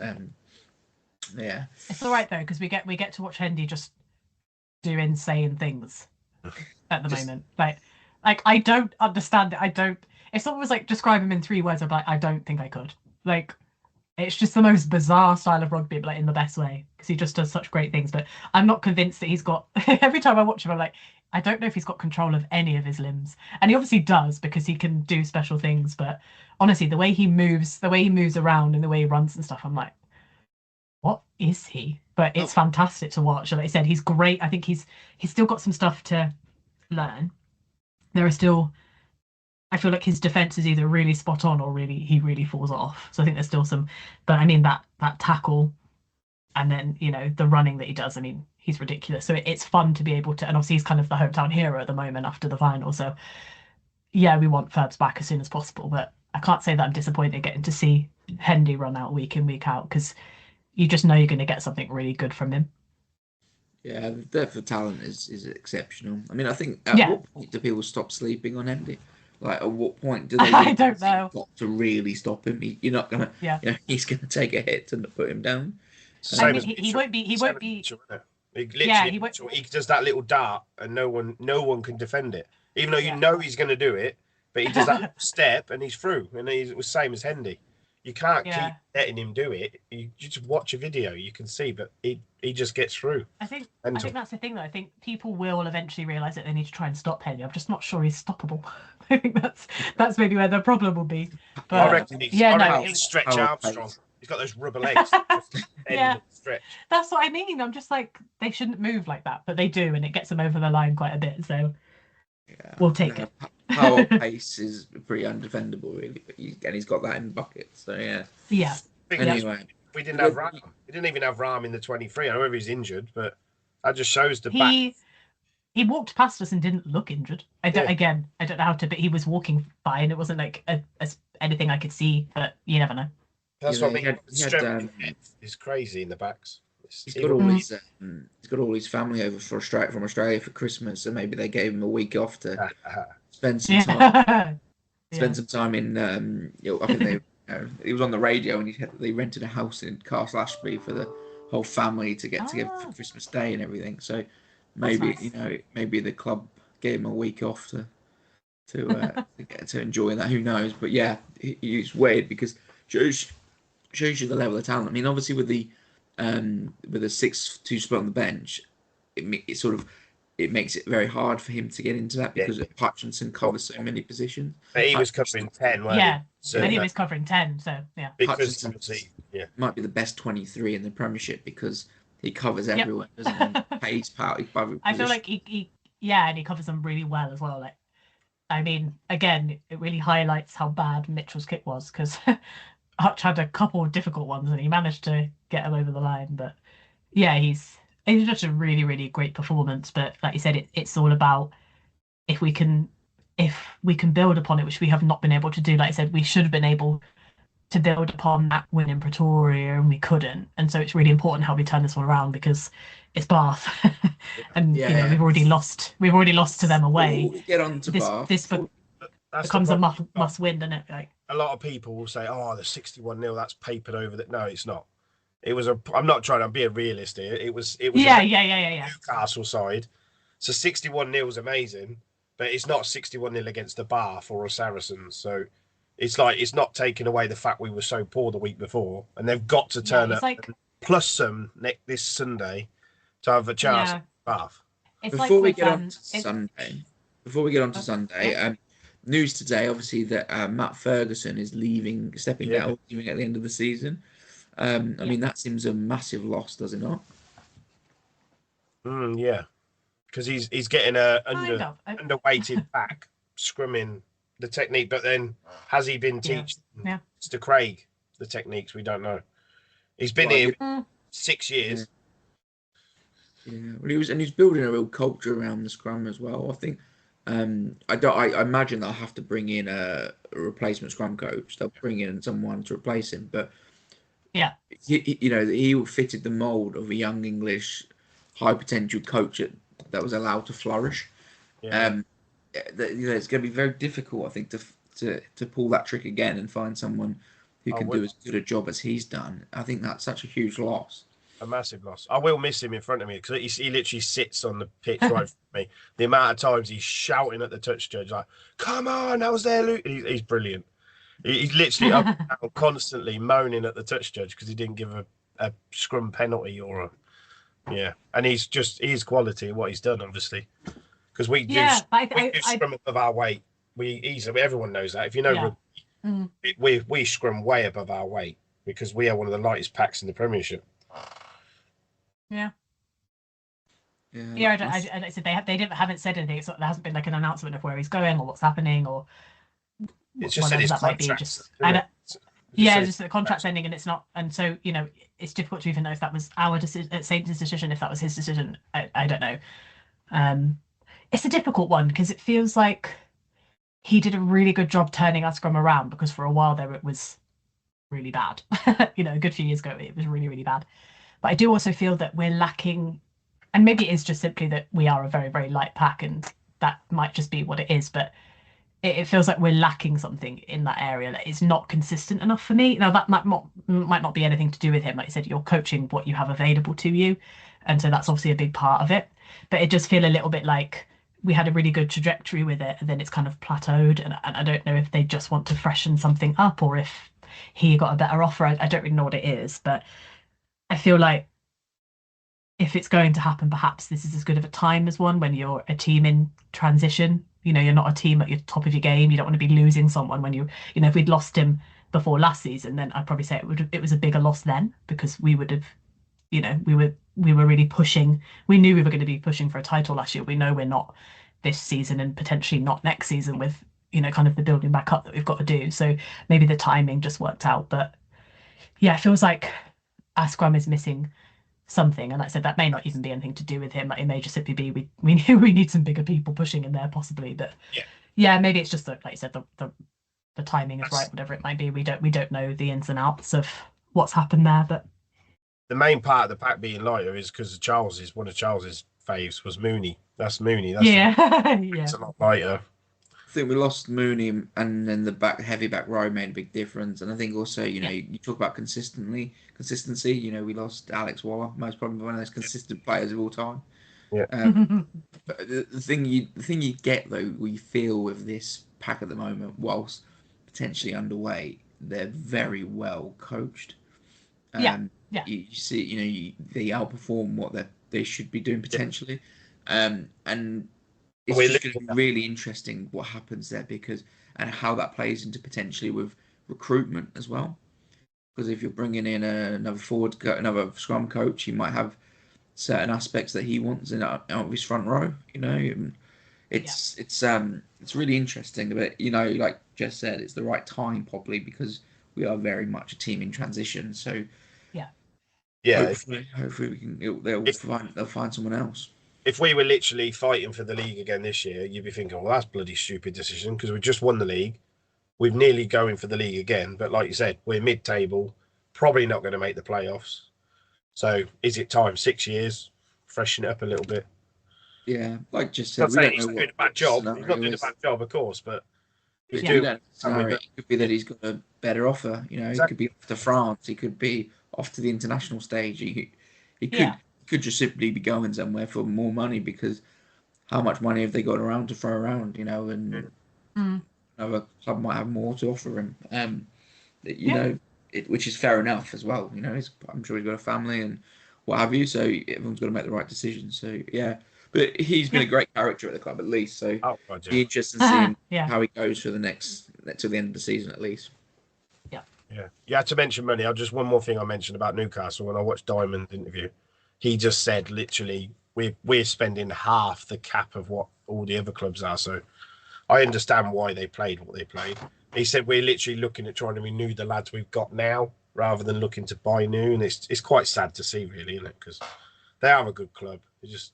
Speaker 1: yeah,
Speaker 3: It's all right though because we get to watch Hendy just do insane things at the moment. Like I don't understand it. I don't. If someone was like describe him in 3 words, I'd be like, I don't think I could. Like it's just the most bizarre style of rugby, but like in the best way because he just does such great things. But I'm not convinced that he's got. Every time I watch him, I'm like, I don't know if he's got control of any of his limbs, and he obviously does because he can do special things. But honestly, the way he moves around, and the way he runs and stuff, I'm like, what is he? But it's fantastic to watch. Like I said, he's great. I think he's still got some stuff to learn. There are still. I feel like his defense is either really spot on or he really falls off. So I think there's still some. But I mean that tackle, and then the running that he does. I mean he's ridiculous. So it's fun to be able to. And obviously he's kind of the hometown hero at the moment after the final. So yeah, we want Ferbs back as soon as possible. But I can't say that I'm disappointed getting to see Hendy run out week in week out because you just know you're going to get something really good from him.
Speaker 1: yeah, the depth of talent is exceptional. I mean, I think at what point do people stop sleeping on Hendy? Like, at what point do they?
Speaker 3: I don't know.
Speaker 1: Got to really stop him. You're not gonna.
Speaker 3: Yeah.
Speaker 1: He's gonna take a hit to put him down.
Speaker 3: I mean, he won't be. He won't be.
Speaker 2: He does that little dart, and no one can defend it. Even though you know he's going to do it, but he does that step, and he's through. And he's the same as Hendy. You can't keep letting him do it. You just watch a video, you can see, but he just gets through.
Speaker 3: I think that's the thing, though. I think people will eventually realise that they need to try and stop Hendy. I'm just not sure he's stoppable. I think that's maybe where the problem will be. But,
Speaker 2: I reckon he's Stretch Armstrong. He's got those rubber legs. Stretch.
Speaker 3: That's what I mean. I'm just like, they shouldn't move like that, but they do, and it gets them over the line quite a bit. So we'll take it.
Speaker 1: Power pace is pretty undefendable, really. But he's got that in buckets. So yeah.
Speaker 3: Yeah.
Speaker 1: Anyway,
Speaker 2: we didn't have Ram. We didn't even have Ram in the 23. I know he's injured, but that just shows the back.
Speaker 3: He walked past us and didn't look injured. I don't know how to, but he was walking fine. It wasn't like anything I could see, but you never know.
Speaker 2: That's what I mean. Strength is crazy in the backs.
Speaker 1: He's got all his family over from Australia for Christmas, so maybe they gave him a week off to spend some time. Some time in. I think he was on the radio and they rented a house in Castle Ashby for the whole family to get together for Christmas Day and everything. So maybe maybe the club gave him a week off to get to enjoy that. Who knows? But yeah, it's weird because shows you the level of talent. I mean, obviously with the 6-2 split on the bench, it makes it very hard for him to get into that because Hutchinson covers so many positions.
Speaker 2: But he was covering 10, wasn't
Speaker 3: he? So, and he was covering 10, so yeah.
Speaker 1: Hutchinson might be the best 23 in the Premiership because he covers everywhere, doesn't he? Pays power.
Speaker 3: I feel like and he covers them really well as well. Like, I mean, again, it really highlights how bad Mitchell's kick was because Hutch had a couple of difficult ones and he managed to get him over the line. But yeah, he's just a really, really great performance. But like you said, it's all about if we can build upon it, which we have not been able to do. Like I said, we should have been able to build upon that win in Pretoria and we couldn't. And so it's really important how we turn this one around because it's Bath. And we've already lost to them away.
Speaker 1: We'll get on to Bath.
Speaker 3: This becomes a must win, doesn't it? Like,
Speaker 2: a lot of people will say, "Oh, the 61-0, that's papered over." That no, it's not. It was I'm not trying to be a realist here. It was Newcastle side. So 61-0 is amazing, but it's not 61-0 against the Bath or a Saracens. So it's not taking away the fact we were so poor the week before, and they've got to turn up plus some this Sunday to have a chance at Bath.
Speaker 1: Before we get on to Sunday, news today, obviously, that Matt Ferguson is stepping down, leaving at the end of the season. I mean, that seems a massive loss, does it not?
Speaker 2: Yeah, because he's getting a underweighted back scrumming the technique, but then has he been teaching Mr. Craig the techniques? We don't know. He's been here 6 years.
Speaker 1: Yeah, well, he was building a real culture around the scrum as well. I think I imagine they'll have to bring in a replacement scrum coach. They'll bring in someone to replace him, but he fitted the mold of a young English high potential coach that was allowed to flourish.
Speaker 2: Yeah.
Speaker 1: It's going to be very difficult, I think, to pull that trick again and find someone who can do as good a job as he's done. I think that's such a huge loss.
Speaker 2: A massive loss. I will miss him in front of me because he literally sits on the pitch right from me. The amount of times he's shouting at the touch judge like, "Come on, I was there, Luke." He's brilliant. He's literally up and down, constantly moaning at the touch judge because he didn't give a scrum penalty or and he's quality what he's done, obviously, because we do scrum above our weight. Everyone knows that. If you know, we scrum way above our weight because we are one of the lightest packs in the Premiership.
Speaker 3: Yeah. I said they haven't said anything. So there hasn't been like an announcement of where he's going or what's happening or.
Speaker 2: It's just that his contract.
Speaker 3: Just the contract's ending and it's not, and so it's difficult to even know if that was our decision, Saint's decision, if that was his decision. I don't know. It's a difficult one because it feels like he did a really good job turning our scrum around because for a while there it was really bad. A good few years ago it was really, really bad. But I do also feel that we're lacking, and maybe it is just simply that we are a very, very light pack and that might just be what it is, but it feels like we're lacking something in that area that is not consistent enough for me. Now, that might not be anything to do with him. Like I said, you're coaching what you have available to you, and so that's obviously a big part of it. But it does feel a little bit like we had a really good trajectory with it, and then it's kind of plateaued, and I don't know if they just want to freshen something up or if he got a better offer. I don't really know what it is, but I feel like if it's going to happen, perhaps this is as good of a time as one when you're a team in transition. You're not a team at your top of your game. You don't want to be losing someone when if we'd lost him before last season, then I'd probably say it was a bigger loss then because we would have, we were really pushing. We knew we were going to be pushing for a title last year. We know we're not this season and potentially not next season with, kind of the building back up that we've got to do. So maybe the timing just worked out. But yeah, it feels like our scrum is missing something, and like I said, that may not even be anything to do with him. Like, it may just simply be we need some bigger people pushing in there possibly, but maybe it's just that, like you said, the timing is right, whatever it might be. We don't know the ins and outs of what's happened there, but
Speaker 2: the main part of the pack being lighter is because one of Charles's faves was Mooney. That's Mooney. It's a lot lighter.
Speaker 1: I think we lost Mooney, and then the heavy back row made a big difference. And I think also, you talk about consistency. We lost Alex Waller, most probably one of those consistent players of all time.
Speaker 2: Yeah.
Speaker 1: But the thing you get though, we feel with this pack at the moment, whilst potentially underweight, they're very well coached. You see, they outperform what they should be doing potentially, and it's just going to be really interesting what happens there and how that plays into potentially with recruitment as well. Because if you're bringing in another scrum coach, you might have certain aspects that he wants out of his front row. It's really interesting. But like Jess said, it's the right time probably because we are very much a team in transition. So hopefully they'll find someone else.
Speaker 2: If we were literally fighting for the league again this year, you'd be thinking, well, that's a bloody stupid decision because we just won the league. We're nearly going for the league again. But like you said, we're mid-table, probably not going to make the playoffs. So is it time? 6 years, freshen it up a little bit?
Speaker 1: Yeah, like just said,
Speaker 2: he's not doing a bad job. He's not doing a bad job, of course, but
Speaker 1: it could be that he's got a better offer. He could be off to France. He could be off to the international stage. He could just simply be going somewhere for more money because how much money have they got around to throw around, and another club might have more to offer him, which is fair enough as well. I'm sure he's got a family and what have you, so everyone's got to make the right decision. So but he's been a great character at the club at least. So be interested in seeing how he goes for the next till the end of the season at least.
Speaker 2: Yeah. You had to mention money. Just one more thing I mentioned about Newcastle when I watched Diamond's interview. He just said literally we're spending half the cap of what all the other clubs are. So I understand why they played what they played. He said we're literally looking at trying to renew the lads we've got now rather than looking to buy new, and it's quite sad to see, really, isn't it? Because they are a good club. They just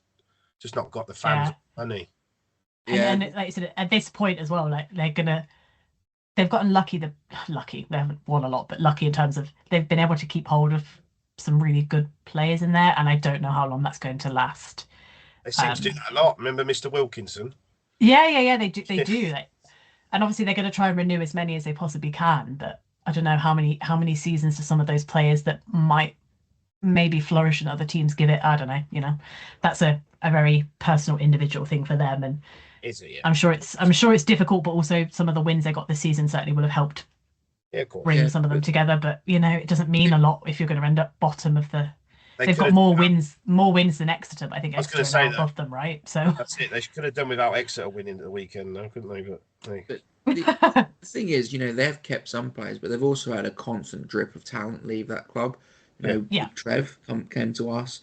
Speaker 2: not got the fans money.
Speaker 1: Yeah,
Speaker 3: And like you said, at this point as well, like they've gotten lucky. They haven't won a lot, but lucky in terms of they've been able to keep hold of some really good players in there, and I don't know how long that's going to last.
Speaker 2: They seem to do that a lot. Remember Mr. Wilkinson?
Speaker 3: Yeah, they do. They do. Like, and obviously they're going to try and renew as many as they possibly can. But I don't know how many seasons to some of those players that might maybe flourish and other teams give it. I don't know. You know, that's a very personal, individual thing for them. And
Speaker 2: Is it? Yeah.
Speaker 3: I'm sure it's difficult, but also some of the wins they got this season certainly will have helped bring some of them together. But you know, it doesn't mean a lot if you're going to end up bottom of the. They've got more wins than Exeter, but I think Exeter are above them, right? So
Speaker 2: that's it. They could have done without Exeter winning at the weekend, though, couldn't they?
Speaker 1: But the thing is, you know, they have kept some players, but they've also had a constant drip of talent leave that club. You know, Trev came to us.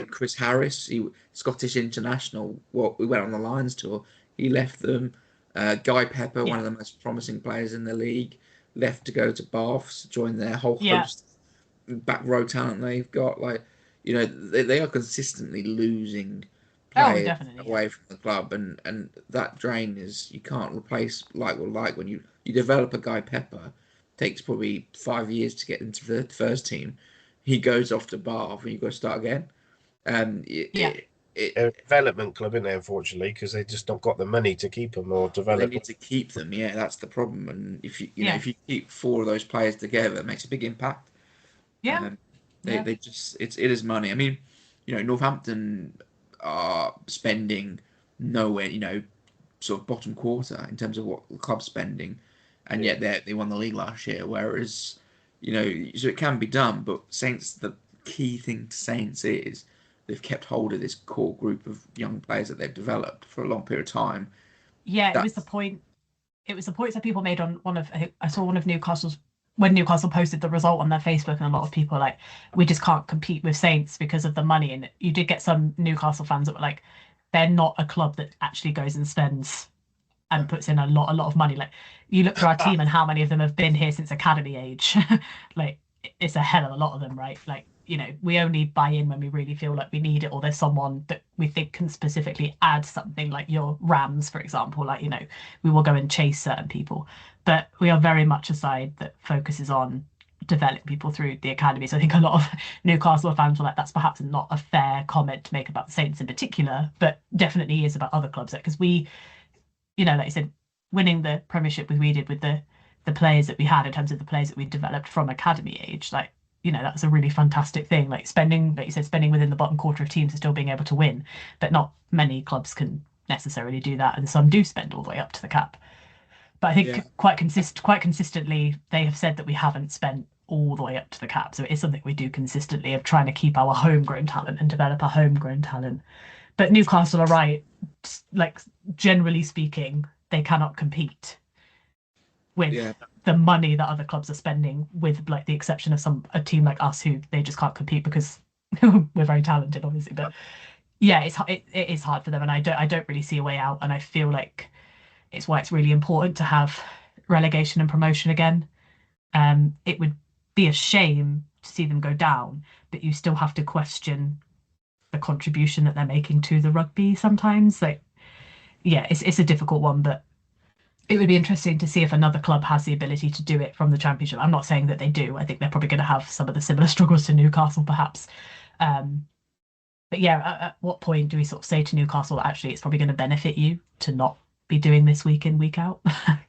Speaker 1: Chris Harris, Scottish international. We went on the Lions tour. He left them. Guy Pepper, one of the most promising players in the league, left to go to Bath to join their whole host back row talent they've got. Like, you know, they are consistently losing players away from the club, and that drain is you can't replace like when you develop a Guy Pepper. Takes probably 5 years to get into the first team. He goes off to Bath and you've got to start again.
Speaker 2: They're a development club, isn't they, unfortunately, because they just not got the money to keep them or develop.
Speaker 1: They need to keep them, that's the problem. And if you know if you keep 4 of those players together, it makes a big impact. They just it is money. I mean, you know, Northampton are spending nowhere, you know, sort of bottom quarter in terms of what the club's spending, and yet they won the league last year. Whereas, you know, so it can be done, but Saints, the key thing to Saints is they've kept hold of this core group of young players that they've developed for a long period of time.
Speaker 3: Yeah, it was the point. It was the points that people made on I saw one of Newcastle's when Newcastle posted the result on their Facebook, and a lot of people were like, we just can't compete with Saints because of the money. And you did get some Newcastle fans that were like, they're not a club that actually goes and spends and puts in a lot of money. Like, you look through our team and how many of them have been here since academy age. Like, it's a hell of a lot of them, right? Like, you know, we only buy in when we really feel like we need it, or there's someone that we think can specifically add something, like your Rams, for example. Like, you know, we will go and chase certain people, but we are very much a side that focuses on developing people through the academy. So I think a lot of Newcastle fans were like, that's perhaps not a fair comment to make about the Saints in particular, but definitely is about other clubs. Because we, you know, like you said, winning the Premiership we did with the players that we had in terms of the players that we developed from academy age, like, you know, that's a really fantastic thing. Like, spending, like you said, spending within the bottom quarter of teams and still being able to win, but not many clubs can necessarily do that, and some do spend all the way up to the cap. But I think quite consistently they have said that we haven't spent all the way up to the cap, so it is something we do consistently, of trying to keep our homegrown talent and develop our homegrown talent. But Newcastle are right, like, generally speaking, they cannot compete with the money that other clubs are spending, with, like, the exception of a team like us, who they just can't compete because we're very talented, obviously. But yeah, it is hard for them, and I don't really see a way out. And I feel like it's why it's really important to have relegation and promotion again. It would be a shame to see them go down, but you still have to question the contribution that they're making to the rugby sometimes. Like, yeah, it's a difficult one, but it would be interesting to see if another club has the ability to do it from the Championship. I'm not saying that they do. I think they're probably going to have some of the similar struggles to Newcastle, perhaps. But yeah, at what point do we sort of say to Newcastle that actually it's probably going to benefit you to not be doing this week in, week out?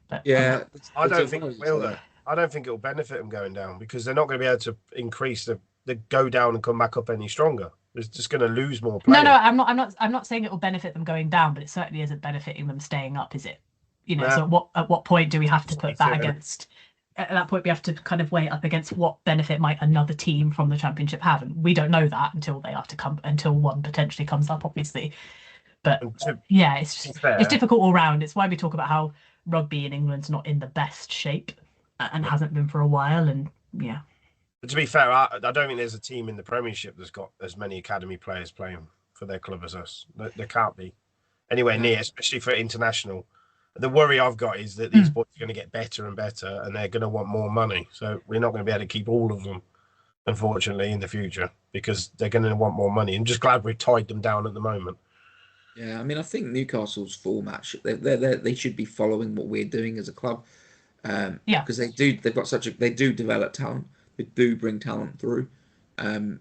Speaker 2: But, I don't think it will, though. I don't think it will benefit them going down, because they're not going to be able to increase the go down and come back up any stronger. It's just going to lose more players.
Speaker 3: No, I'm not saying it will benefit them going down, but it certainly isn't benefiting them staying up, is it? You know, so at what point do we have to put that against? At that point, we have to kind of weigh it up against what benefit might another team from the Championship have, and we don't know that until one potentially comes up, obviously. But yeah, it's difficult all round. It's why we talk about how rugby in England's not in the best shape and hasn't been for a while. And yeah.
Speaker 2: But to be fair, I don't think there's a team in the Premiership that's got as many academy players playing for their club as us. There can't be anywhere near, especially for international. The worry I've got is that these boys are going to get better and better, and they're going to want more money. So we're not going to be able to keep all of them, unfortunately, in the future, because they're going to want more money. I'm just glad we've tied them down at the moment.
Speaker 1: Yeah, I mean, I think Newcastle's format they should be following what we're doing as a club, because they've got they do develop talent, they do bring talent through,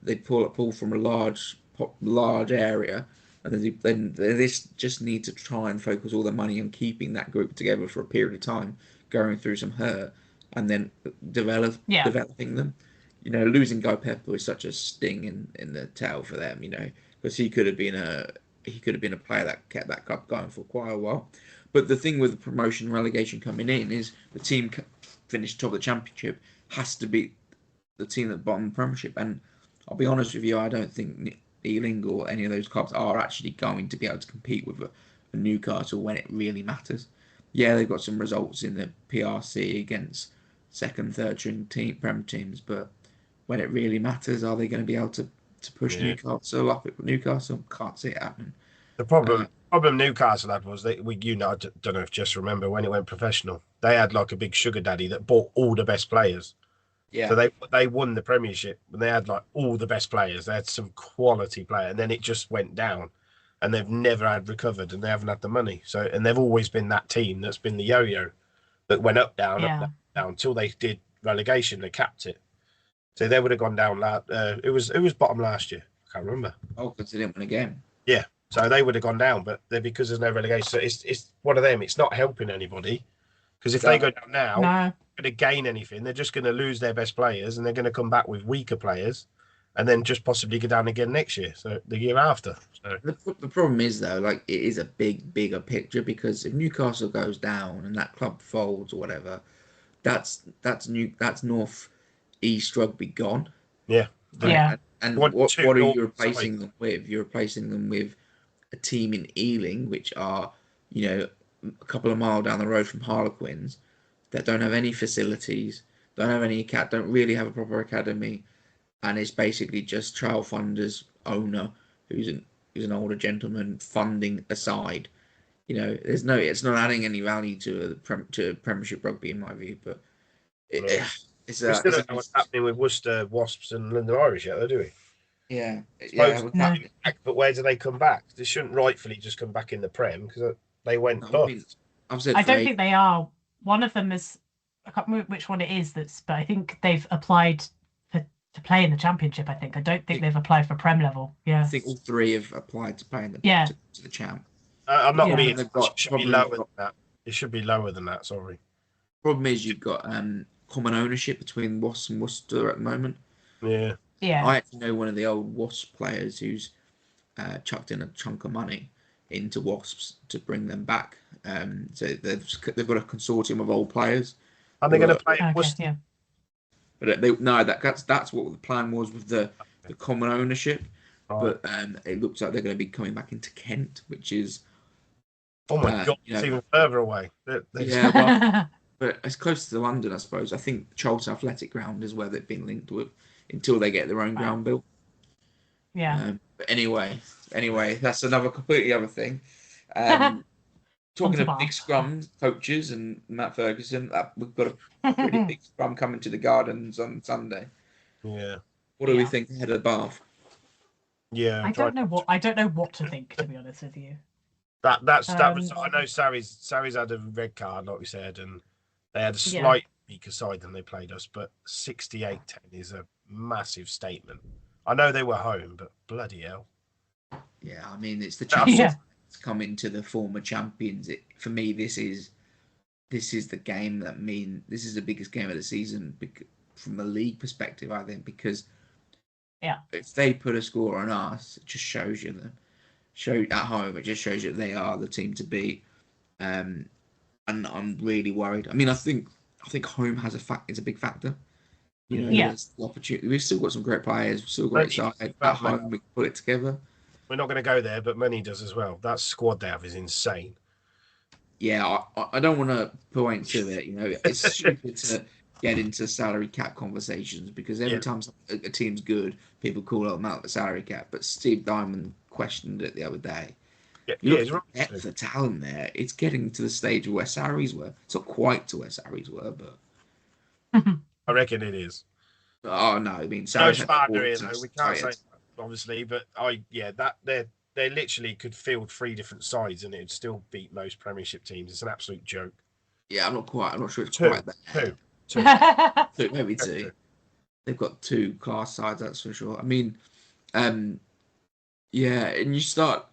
Speaker 1: they pull from a large area, and then they just need to try and focus all their money on keeping that group together for a period of time, going through some hurt, and then developing them. You know, losing Guy Pepper is such a sting in the tail for them. You know, because he could have been a player that kept that cup going for quite a while. But the thing with the promotion and relegation coming in is the team finished top of the championship has to beat the team that bottom the Premiership. And I'll be honest with you, I don't think Ealing or any of those clubs are actually going to be able to compete with a Newcastle when it really matters. Yeah, they've got some results in the PRC against second, third string Prem teams, but when it really matters, are they going to be able to push Newcastle up? Newcastle can't see it happening.
Speaker 2: The problem Newcastle had was I don't know if just remember when it went professional, they had like a big sugar daddy that bought all the best players.
Speaker 1: Yeah.
Speaker 2: So they won the Premiership and they had like all the best players. They had some quality player, and then it just went down, and they've never had recovered, and they haven't had the money. So and they've always been that team that's been the yo-yo that went up down until they did relegation. They capped it. So they would have gone down. It was bottom last year. I can't remember.
Speaker 1: Oh, because they didn't win a game.
Speaker 2: Yeah, so they would have gone down, but because there's no relegation, so it's one of them. It's not helping anybody, because if they go down now, they're not going to gain anything. They're just going to lose their best players, and they're going to come back with weaker players, and then just possibly go down again next year. So the year after. So.
Speaker 1: The problem is though, like it is a bigger picture, because if Newcastle goes down and that club folds or whatever, that's North East Rugby gone.
Speaker 2: Yeah.
Speaker 1: And what are you replacing them with? You're replacing them with a team in Ealing, which are, you know, a couple of miles down the road from Harlequins, that don't have any facilities, don't really have a proper academy, and it's basically just trial funders owner who's an older gentleman funding aside. You know, it's not adding any value to Premiership rugby in my view, but
Speaker 2: we still don't know what's happening with Worcester Wasps and London Irish yet, though, do we?
Speaker 1: Yeah.
Speaker 2: But where do they come back? They shouldn't rightfully just come back in the Prem, because they went bust.
Speaker 3: I don't think they are. One of them is, I can't remember which one it is, but I think they've applied to play in the Championship. I don't think they've applied for Prem level. Yeah.
Speaker 1: I think all three have applied to play in to the Champ.
Speaker 2: I'm not being. It should be lower than that. It should be lower than that. Sorry.
Speaker 1: Problem is you've got common ownership between Wasps and Worcester at the moment.
Speaker 2: Yeah.
Speaker 1: I actually know one of the old Wasps players who's chucked in a chunk of money into Wasps to bring them back. So they've got a consortium of old players.
Speaker 2: Are they going to play Worcester?
Speaker 3: Yeah.
Speaker 1: But that's what the plan was with the common ownership. Right. But it looks like they're going to be coming back into Kent, which is
Speaker 2: God, it's even further away.
Speaker 1: Yeah, well, but it's close to London, I suppose. I think Charlton Athletic Ground is where they've been linked with until they get their own ground built.
Speaker 3: Yeah.
Speaker 1: But anyway, that's another completely other thing. Talking of big scrum coaches and Matt Ferguson, we've got a pretty big scrum coming to the Gardens on Sunday.
Speaker 2: Yeah.
Speaker 1: What do we think ahead of Bath?
Speaker 2: Yeah.
Speaker 3: I don't know what to think, to be honest with you.
Speaker 2: That was. I know Sarri's had a red card, like we said, and they had a slight weaker side than they played us, but 68-10 is a massive statement. I know they were home, but bloody hell.
Speaker 1: Yeah, I mean, it's the chance to come into the former champions. For me, this is the game this is the biggest game of the season from a league perspective, I think, because if they put a score on us, it just shows you at home. It just shows you they are the team to beat. And I'm really worried. I mean, I think home has is a big factor. You know, there's the opportunity. We've still got some great players. We've still got great side. At home, we can put it together.
Speaker 2: We're not going to go there, but money does as well. That squad they have is insane.
Speaker 1: Yeah, I don't want to point to it. You know, it's stupid to get into salary cap conversations, because every time a team's good, people call them out the salary cap. But Steve Diamond questioned it the other day, You
Speaker 2: Yeah,
Speaker 1: look
Speaker 2: he's
Speaker 1: at the
Speaker 2: right.
Speaker 1: depth of talent there. It's getting to the stage where Sarries were. It's not quite to where Sarries were, but
Speaker 2: I reckon it is.
Speaker 1: oh no, I mean
Speaker 2: No
Speaker 1: Sarries had
Speaker 2: slander here,
Speaker 1: Watson
Speaker 2: though.
Speaker 1: as
Speaker 2: We can't say
Speaker 1: tired.
Speaker 2: obviously, but that they literally could field 3 different sides and it'd still beat most Premiership teams. It's an absolute joke.
Speaker 1: Yeah, I'm not sure it's
Speaker 2: Two,
Speaker 1: quite there.
Speaker 2: two.
Speaker 1: So maybe two. They've got two class sides, that's for sure. I mean, um, yeah, and you start,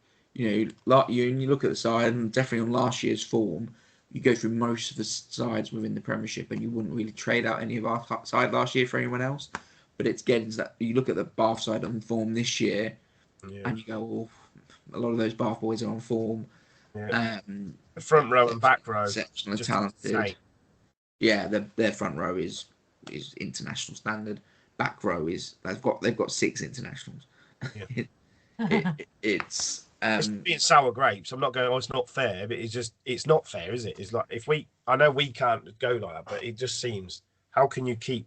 Speaker 1: like you look at the side, and definitely on last year's form, you go through most of the sides within the Premiership, and you wouldn't really trade out any of our side last year for anyone else. But it's getting to that. You look at the Bath side on form this year,
Speaker 2: Yeah,
Speaker 1: and you go, "Oh, a lot of those Bath boys are on form."
Speaker 2: yeah. The front row and back row,
Speaker 1: Exceptionally
Speaker 2: just
Speaker 1: talented.
Speaker 2: insane.
Speaker 1: Yeah, their front row is international standard. Back row is they've got 6 internationals.
Speaker 2: Yeah.
Speaker 1: It's
Speaker 2: It's being sour grapes. I'm not going. Oh, it's not fair, but it's not fair, is it? It's like I know we can't go like that, but it just seems. How can you keep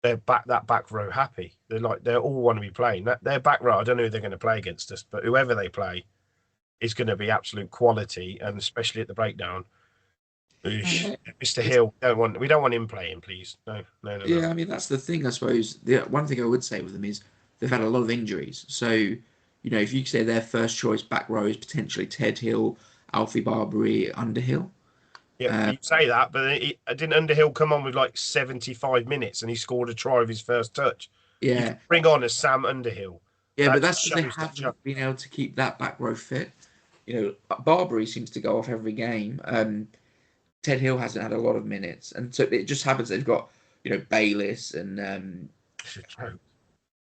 Speaker 2: that back row happy? They all want to be playing their back row. I don't know who they're going to play against us, but whoever they play is going to be absolute quality, and especially at the breakdown.
Speaker 1: yeah,
Speaker 2: Mr. Hill, we don't want him playing, please. No.
Speaker 1: yeah. I mean, that's the thing. I suppose the one thing I would say with them is they've had a lot of injuries. So if you say their first choice back row is potentially Ted Hill, Alfie Barbary, Underhill.
Speaker 2: Yeah, you say that, but didn't Underhill come on with like 75 minutes and he scored a try with his first touch? You
Speaker 1: Yeah,
Speaker 2: can bring on a Sam Underhill.
Speaker 1: yeah, but
Speaker 2: That
Speaker 1: that's
Speaker 2: just
Speaker 1: because they
Speaker 2: shows the jump.
Speaker 1: haven't been able to keep that back row fit. Barbary seems to go off every game. Ted Hill hasn't had a lot of minutes, and so it just happens they've got Bayliss
Speaker 2: It's a joke.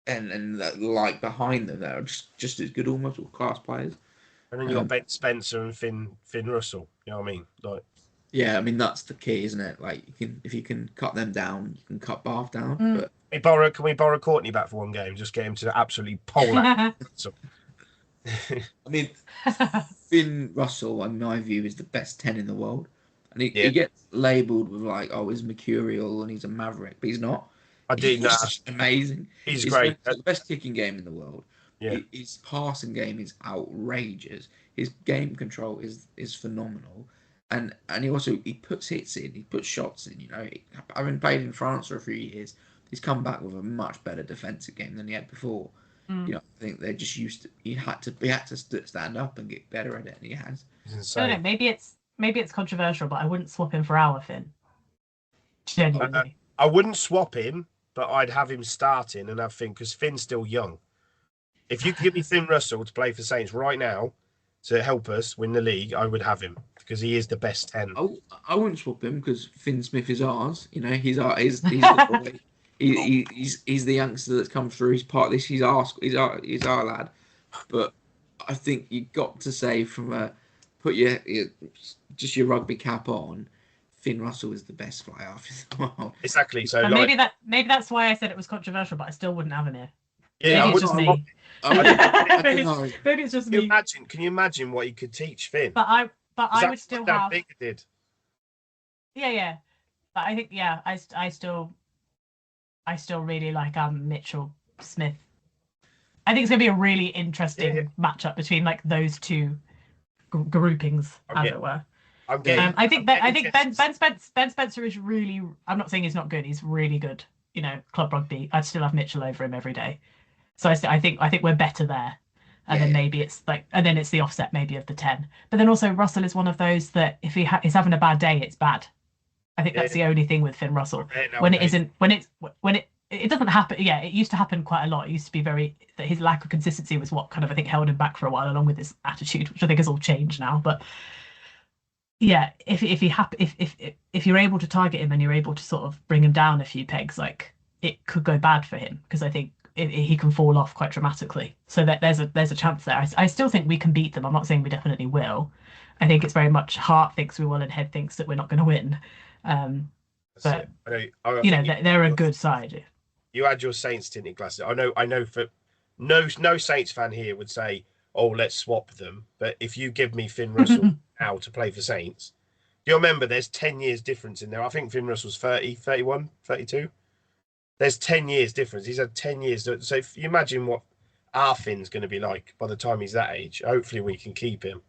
Speaker 1: and like behind them that are just as good, almost all class players.
Speaker 2: And then you got
Speaker 1: Um,
Speaker 2: Ben Spencer and Finn Russell. You know what I mean? Like,
Speaker 1: yeah, I mean that's the key, isn't it? Like if you can cut them down, you can cut Bath down.
Speaker 3: Mm.
Speaker 1: But
Speaker 2: can we borrow Courtney back for one game? Just get him to absolutely pole out.
Speaker 1: I mean, Finn Russell, in my view, is the best 10 in the world, and he
Speaker 2: Yeah,
Speaker 1: gets labelled with like, oh, he's mercurial and he's a maverick, but he's not.
Speaker 2: I
Speaker 1: He's
Speaker 2: did. Nah,
Speaker 1: just amazing.
Speaker 2: he's
Speaker 1: He's
Speaker 2: great.
Speaker 1: the best kicking game in the world.
Speaker 2: Yeah,
Speaker 1: His passing game is outrageous. His game control is phenomenal, and he puts hits in, he puts shots in. Having played in France for a few years, he's come back with a much better defensive game than he had before.
Speaker 3: Mm.
Speaker 1: I think they're just used to. He had to stand up and get better at it, and he has.
Speaker 2: he's
Speaker 3: I don't know.
Speaker 2: insane.
Speaker 3: Maybe it's controversial, but I wouldn't swap him for our Finn. Genuinely.
Speaker 2: I wouldn't swap him, but I'd have him starting and have Finn because Finn's still young. If you could give me Finn Russell to play for Saints right now to help us win the league, I would have him because he is the best 10.
Speaker 1: I wouldn't swap him because Finn Smith is ours. He's the boy. He's the youngster that's come through. He's part of this. He's our lad. But I think you got to say put your rugby cap on. Finn Russell is the best fly half in the world.
Speaker 2: Exactly. So
Speaker 3: And maybe that's why I said it was controversial, but I still wouldn't have him here.
Speaker 2: yeah,
Speaker 3: Maybe it's just me.
Speaker 1: I don't know.
Speaker 3: Maybe it's just me.
Speaker 2: Can you imagine what he could teach Finn?
Speaker 3: But I would still have.
Speaker 2: Baker did.
Speaker 3: Yeah. But I think I still really like Mitchell Smith. I think it's gonna be a really interesting matchup between like those two groupings, as it were. I think Ben Spencer is really. I'm not saying he's not good. He's really good. Club rugby. I'd still have Mitchell over him every day. So I think we're better there. And then maybe it's like, and then it's the offset maybe of the 10. But then also Russell is one of those that if he's having a bad day, it's bad. I think that's the only thing with Finn Russell. When it doesn't happen. Yeah, it used to happen quite a lot. It used to be that his lack of consistency was what kind of I think held him back for a while, along with his attitude, which I think has all changed now. But yeah, if you're able to target him and you're able to sort of bring him down a few pegs, like it could go bad for him because I think he can fall off quite dramatically. So that there's a chance there. I still think we can beat them. I'm not saying we definitely will. I think it's very much heart thinks we will and head thinks that we're not going to win. But they're a good side.
Speaker 2: You had your Saints tinted glasses. I know for no Saints fan here would say, "Oh, let's swap them." But if you give me Finn Russell now to play for Saints, do you remember there's 10 years difference in there? I think Finn Russell's 30, 31, 32. There's 10 years difference. He's had 10 years. So if you imagine what our Finn's going to be like by the time he's that age. Hopefully, we can keep him.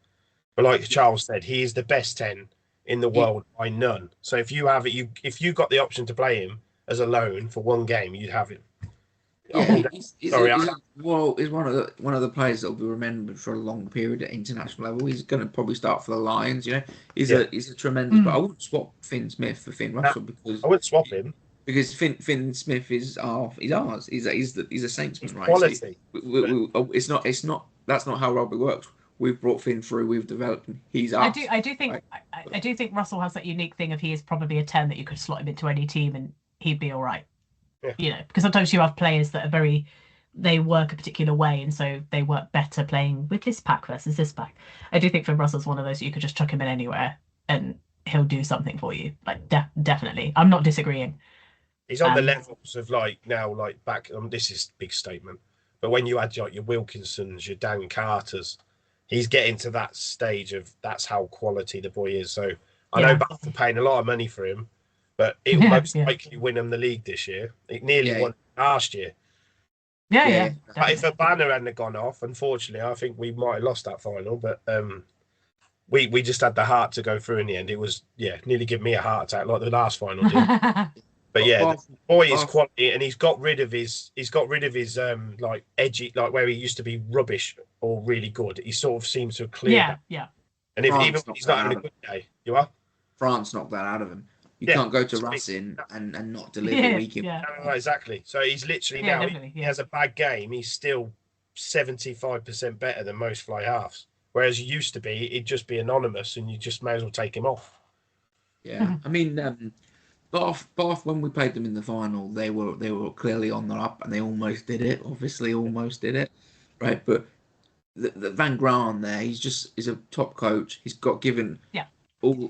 Speaker 2: But like Charles said, he is the best 10 in the world by none. So if you have it, if you got the option to play him as a loan for one game, you'd have him.
Speaker 1: Yeah,
Speaker 2: Sorry,
Speaker 1: he's one of the players that will be remembered for a long period at international level. He's going to probably start for the Lions. You know, he's a tremendous. But I wouldn't swap Finn Smith for Finn Russell because
Speaker 2: I wouldn't swap him.
Speaker 1: Because Finn Smith is ours. He's a Saintsman, right?
Speaker 2: Quality.
Speaker 1: So it's not. That's not how rugby works. We've brought Finn through. We've developed him. He's us.
Speaker 3: I do think
Speaker 1: right?
Speaker 3: I do think Russell has that unique thing of he is probably a 10 that you could slot him into any team and he'd be all right.
Speaker 2: Yeah.
Speaker 3: You know, because sometimes you have players that are they work a particular way, and so they work better playing with this pack versus this pack. I do think Finn Russell's one of those you could just chuck him in anywhere and he'll do something for you. Like definitely, I'm not disagreeing.
Speaker 2: He's on the levels of back. This is a big statement, but when you add like your Wilkinsons, your Dan Carters, he's getting to that stage of that's how quality the boy is. So I know Bath are paying a lot of money for him, but it will most likely win them the league this year. It nearly won last year.
Speaker 3: Yeah.
Speaker 2: But if a banner hadn't gone off, unfortunately, I think we might have lost that final. But we just had the heart to go through in the end. It was nearly give me a heart attack like the last final did. But the boy is quality, and he's got rid of his like edgy, like where he used to be rubbish or really good. He sort of seems to have cleared that.
Speaker 3: Yeah.
Speaker 2: And if even when he's not having a good day, you are.
Speaker 1: France knocked that out of him. You can't go to Racing and not deliver week in.
Speaker 2: No, exactly. So he's literally now he has a bad game. He's still 75% better than most fly halves. Whereas he used to be, it'd just be anonymous, and you just may as well take him off.
Speaker 1: Yeah, I mean, Bath when we played them in the final, they were clearly on the up, and they almost did it. Obviously, almost did it, right? But the Van Graan there, he's a top coach. He's got given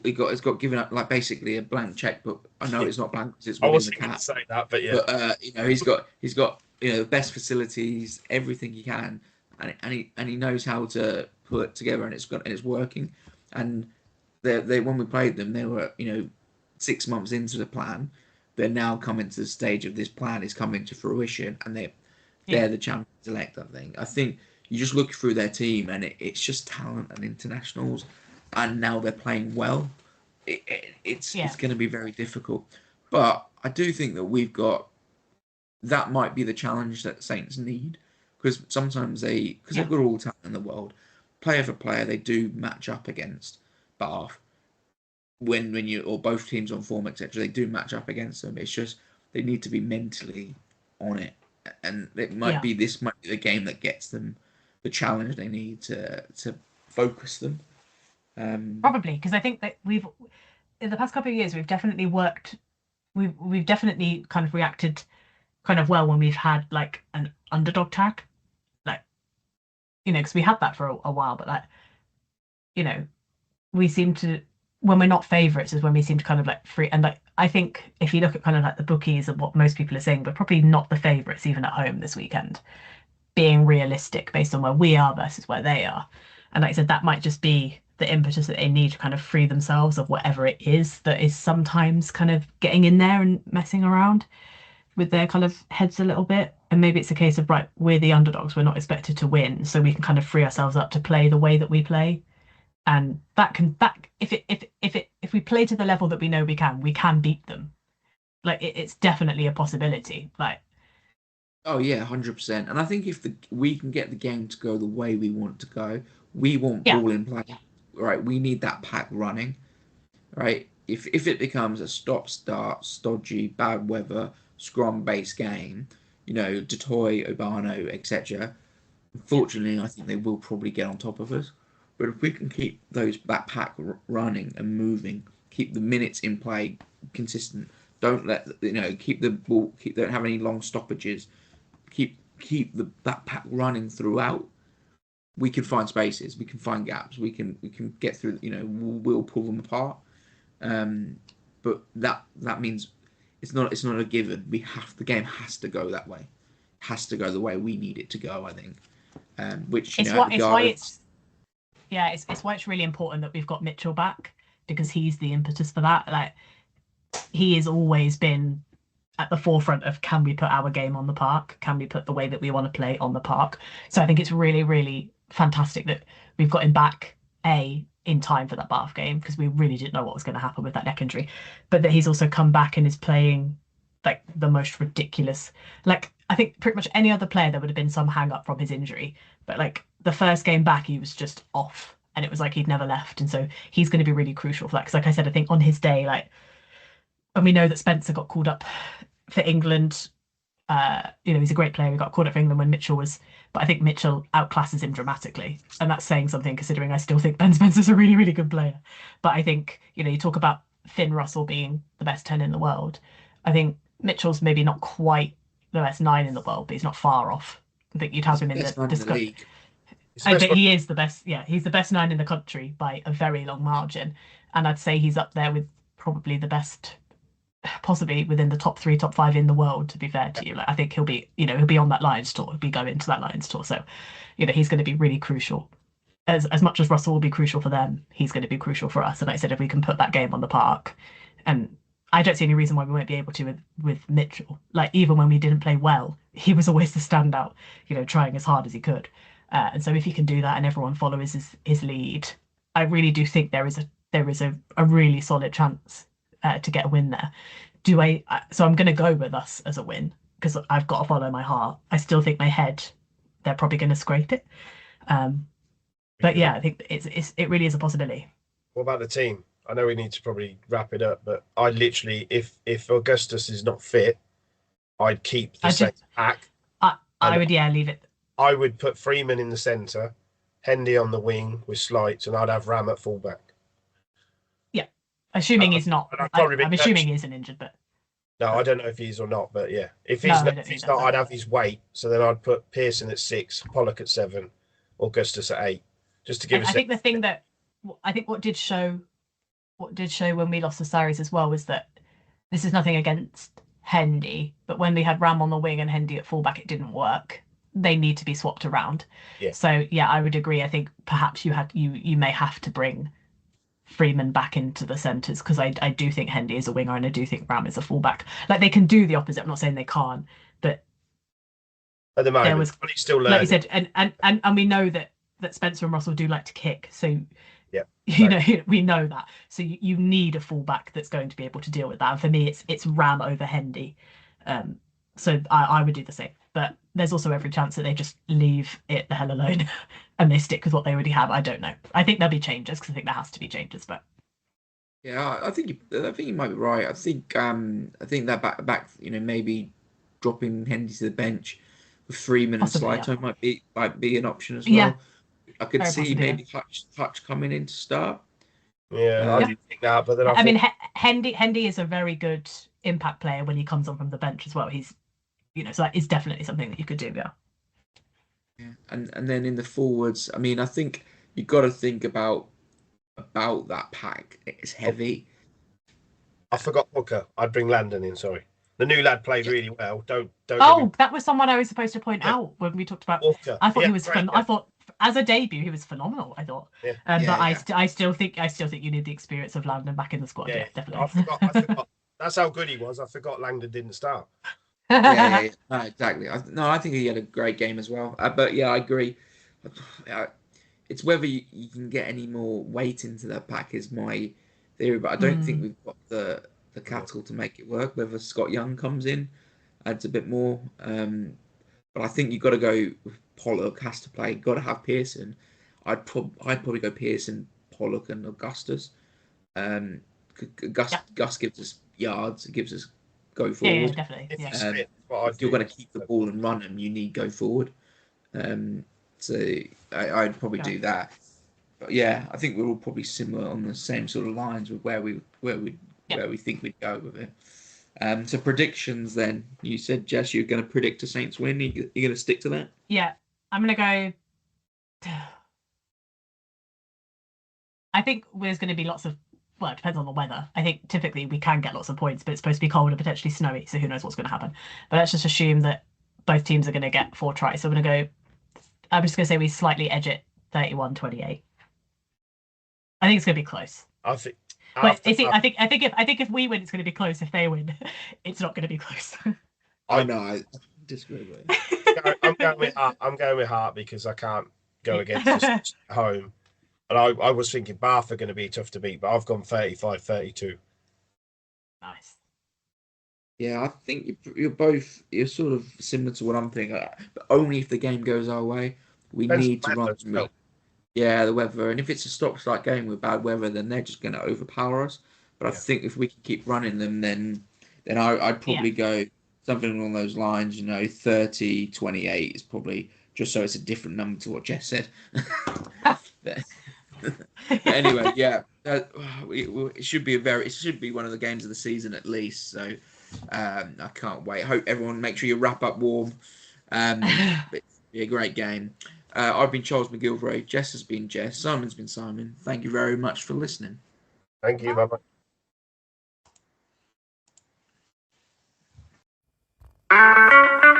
Speaker 1: he's got given up like basically a blank checkbook. I know it's not blank because it's
Speaker 2: I
Speaker 1: in
Speaker 2: wasn't
Speaker 1: the
Speaker 2: going to
Speaker 1: cap.
Speaker 2: say that, but
Speaker 1: he's got the best facilities, everything he can, and he knows how to put it together, and it's working. And they when we played them, they were 6 months into the plan. They're now coming to the stage of this plan is coming to fruition, and they're the champions elect. I think you just look through their team, and it's just talent and internationals, and now they're playing well. It's going to be very difficult, but I do think that that might be the challenge that Saints need, because sometimes they've got all the talent in the world, player for player, they do match up against Bath. When you or both teams on form, etc., they do match up against them. It's just they need to be mentally on it, and it might be this might be the game that gets them the challenge they need to focus them.
Speaker 3: Probably because I think that we've in the past couple of years we've definitely worked. We've definitely kind of reacted kind of well when we've had like an underdog tag, like because we had that for a while, but like we seem to. When we're not favourites is when we seem to kind of like free, and like I think if you look at kind of like the bookies and what most people are saying, we're probably not the favourites even at home this weekend, being realistic based on where we are versus where they are. And like I said, that might just be the impetus that they need to kind of free themselves of whatever it is that is sometimes kind of getting in there and messing around with their kind of heads a little bit. And maybe it's a case of, right, we're the underdogs, we're not expected to win, so we can kind of free ourselves up to play the way that we play. And if we play to the level that we know we can beat them. Like it's definitely a possibility. Like,
Speaker 1: oh yeah, 100%. And I think if we can get the game to go the way we want to go, we want ball in play, right? We need that pack running, right? If it becomes a stop-start, stodgy, bad weather, scrum-based game, Detroit, Urbano, etc. Unfortunately, I think they will probably get on top of us. But if we can keep that pack running and moving, keep the minutes in play consistent, don't let keep the ball, don't have any long stoppages, keep that pack running throughout. We can find spaces, we can find gaps, we can get through. We'll pull them apart. But that means it's not a given. The game has to go that way, has to go the way we need it to go. I think, which
Speaker 3: it's why it's really important that we've got Mitchell back, because he's the impetus for that. Like he has always been at the forefront of, can we put our game on the park? Can we put the way that we want to play on the park? So I think it's really, really fantastic that we've got him back, in time for that Bath game, because we really didn't know what was going to happen with that neck injury, but that he's also come back and is playing like the most ridiculous. Like, I think pretty much any other player there would have been some hang up from his injury, but like the first game back he was just off, and it was like he'd never left, and so he's going to be really crucial for that. Because like I said, I think on his day, like, and we know that Spencer got called up for England. He's a great player. He got called up for England when Mitchell was, but I think Mitchell outclasses him dramatically, and that's saying something considering I still think Ben Spencer's a really, really good player. But I think, you talk about Finn Russell being the best 10 in the world. I think Mitchell's maybe not quite the best 9 in the world, but he's not far off. I think you'd have him in the discussion.
Speaker 1: League.
Speaker 3: I think he is the best. Yeah, he's the best 9 in the country by a very long margin, and I'd say he's up there with probably the best, possibly within the top 3, top 5 in the world. To be fair to you, like, I think he'll be on that Lions tour. He'll be going to that Lions tour, so he's going to be really crucial. As much as Russell will be crucial for them, he's going to be crucial for us. And like I said, if we can put that game on the park, and I don't see any reason why we won't be able to with Mitchell. Like, even when we didn't play well, he was always the standout, trying as hard as he could. And so if he can do that and everyone follows his lead, I really do think there is a really solid chance to get a win there. So I'm going to go with us as a win, because I've got to follow my heart. I still think my head, they're probably going to scrape it. But yeah, I think it really is a possibility.
Speaker 2: What about the team? I know we need to probably wrap it up, but I literally, if Augustus is not fit, I'd keep the same pack.
Speaker 3: I would, leave it.
Speaker 2: I would put Freeman in the centre, Hendy on the wing with Slights, and I'd have Ram at fullback.
Speaker 3: Yeah, assuming he's not. I'm assuming he isn't injured, but
Speaker 2: no, I don't know if he is or not. But yeah, if he's not, I'd have his weight. So then I'd put Pearson at 6, Pollock at 7, Augustus at 8, just to give us.
Speaker 3: I think the thing that what did show when we lost to Saris as well was that this is nothing against Hendy, but when we had Ram on the wing and Hendy at fullback, it didn't work. They need to be swapped around.
Speaker 2: Yeah.
Speaker 3: So yeah, I would agree. I think perhaps you may have to bring Freeman back into the centres, because I do think Hendy is a winger and I do think Ram is a fullback. Like, they can do the opposite. I'm not saying they can't, but
Speaker 2: at the moment, he's still learning.
Speaker 3: Like you said, and we know that Spencer and Russell do like to kick. So
Speaker 2: yeah,
Speaker 3: we know that. So you need a fullback that's going to be able to deal with that. And for me, it's Ram over Hendy. So I would do the same. But there's also every chance that they just leave it the hell alone and they stick with what they already have. I don't know. I think there'll be changes, because I think there has to be changes. But
Speaker 1: yeah, I think you might be right. I think that back maybe dropping Hendy to the bench with Freeman
Speaker 3: possibly,
Speaker 1: and Slighto might be an option as well.
Speaker 3: Yeah.
Speaker 1: I could see maybe Hutch coming in to start.
Speaker 2: Yeah, I didn't think that, but then
Speaker 3: I mean, Hendy is a very good impact player when he comes on from the bench as well. He's so that is definitely something that you could do.
Speaker 1: Yeah, and then in the forwards, I mean, I think you've got to think about that pack. It's heavy.
Speaker 2: I forgot Hooker. I'd bring Landon in. Sorry, the new lad played really well. Don't.
Speaker 3: That was someone I was supposed to point out when we talked about
Speaker 2: Hooker.
Speaker 3: I thought he was. I thought as a debut he was phenomenal. I thought, I still think you need the experience of Landon back in the squad. Yeah, definitely.
Speaker 2: I forgot. That's how good he was. I forgot Langdon didn't start.
Speaker 1: Yeah. Exactly. I think he had a great game as well. But yeah, I agree. It's whether you can get any more weight into that pack is my theory, but I don't think we've got the cattle to make it work. Whether Scott Young comes in, adds a bit more. But I think you've got to go with Pollock, has to play. Got to have Pearson. I'd probably go Pearson, Pollock, and Augustus. Gus gives us yards. It gives us go forward.
Speaker 3: Yeah, definitely.
Speaker 1: If you're going to keep the ball and run them, you need go forward. So I'd probably do that. But yeah, I think we're all probably similar on the same sort of lines with where we think we'd go with it. So predictions then. You said, Jess, you're going to predict a Saints win. You're going to stick to that?
Speaker 3: Yeah, I'm going to go. I think there's going to be lots of. Well, it depends on the weather. I think typically we can get lots of points, but it's supposed to be cold and potentially snowy, so who knows what's going to happen. But let's just assume that both teams are going to get 4 tries. So I'm just going to say we slightly edge it 31-28. I think it's going to be close.
Speaker 2: I think
Speaker 3: Wait, is it? I think if we win, it's going to be close. If they win, it's not going to be close.
Speaker 1: I know. I disagree with you.
Speaker 2: I'm going with Hart. I'm going with Hart because I can't go against us at home. And I was thinking Bath are going to be tough to beat, but I've gone 35-32.
Speaker 3: Nice.
Speaker 1: Yeah, I think you're sort of similar to what I'm thinking, but only if the game goes our way. We
Speaker 2: Depends
Speaker 1: need to
Speaker 2: on the
Speaker 1: run.
Speaker 2: weather as well.
Speaker 1: Yeah, the weather, and if it's a stop-start game with bad weather, then they're just going to overpower us. But I
Speaker 2: Yeah.
Speaker 1: think if we can keep running them, then I'd probably go something along those lines. 30-28 is probably just so it's a different number to what Jess said. But anyway, yeah, it should be it should be one of the games of the season at least. So I can't wait. Hope everyone make sure you wrap up warm. But it's be a great game. I've been Charles McGilvray. Jess has been Jess. Simon's been Simon. Thank you very much for listening.
Speaker 2: Thank you. Bye bye.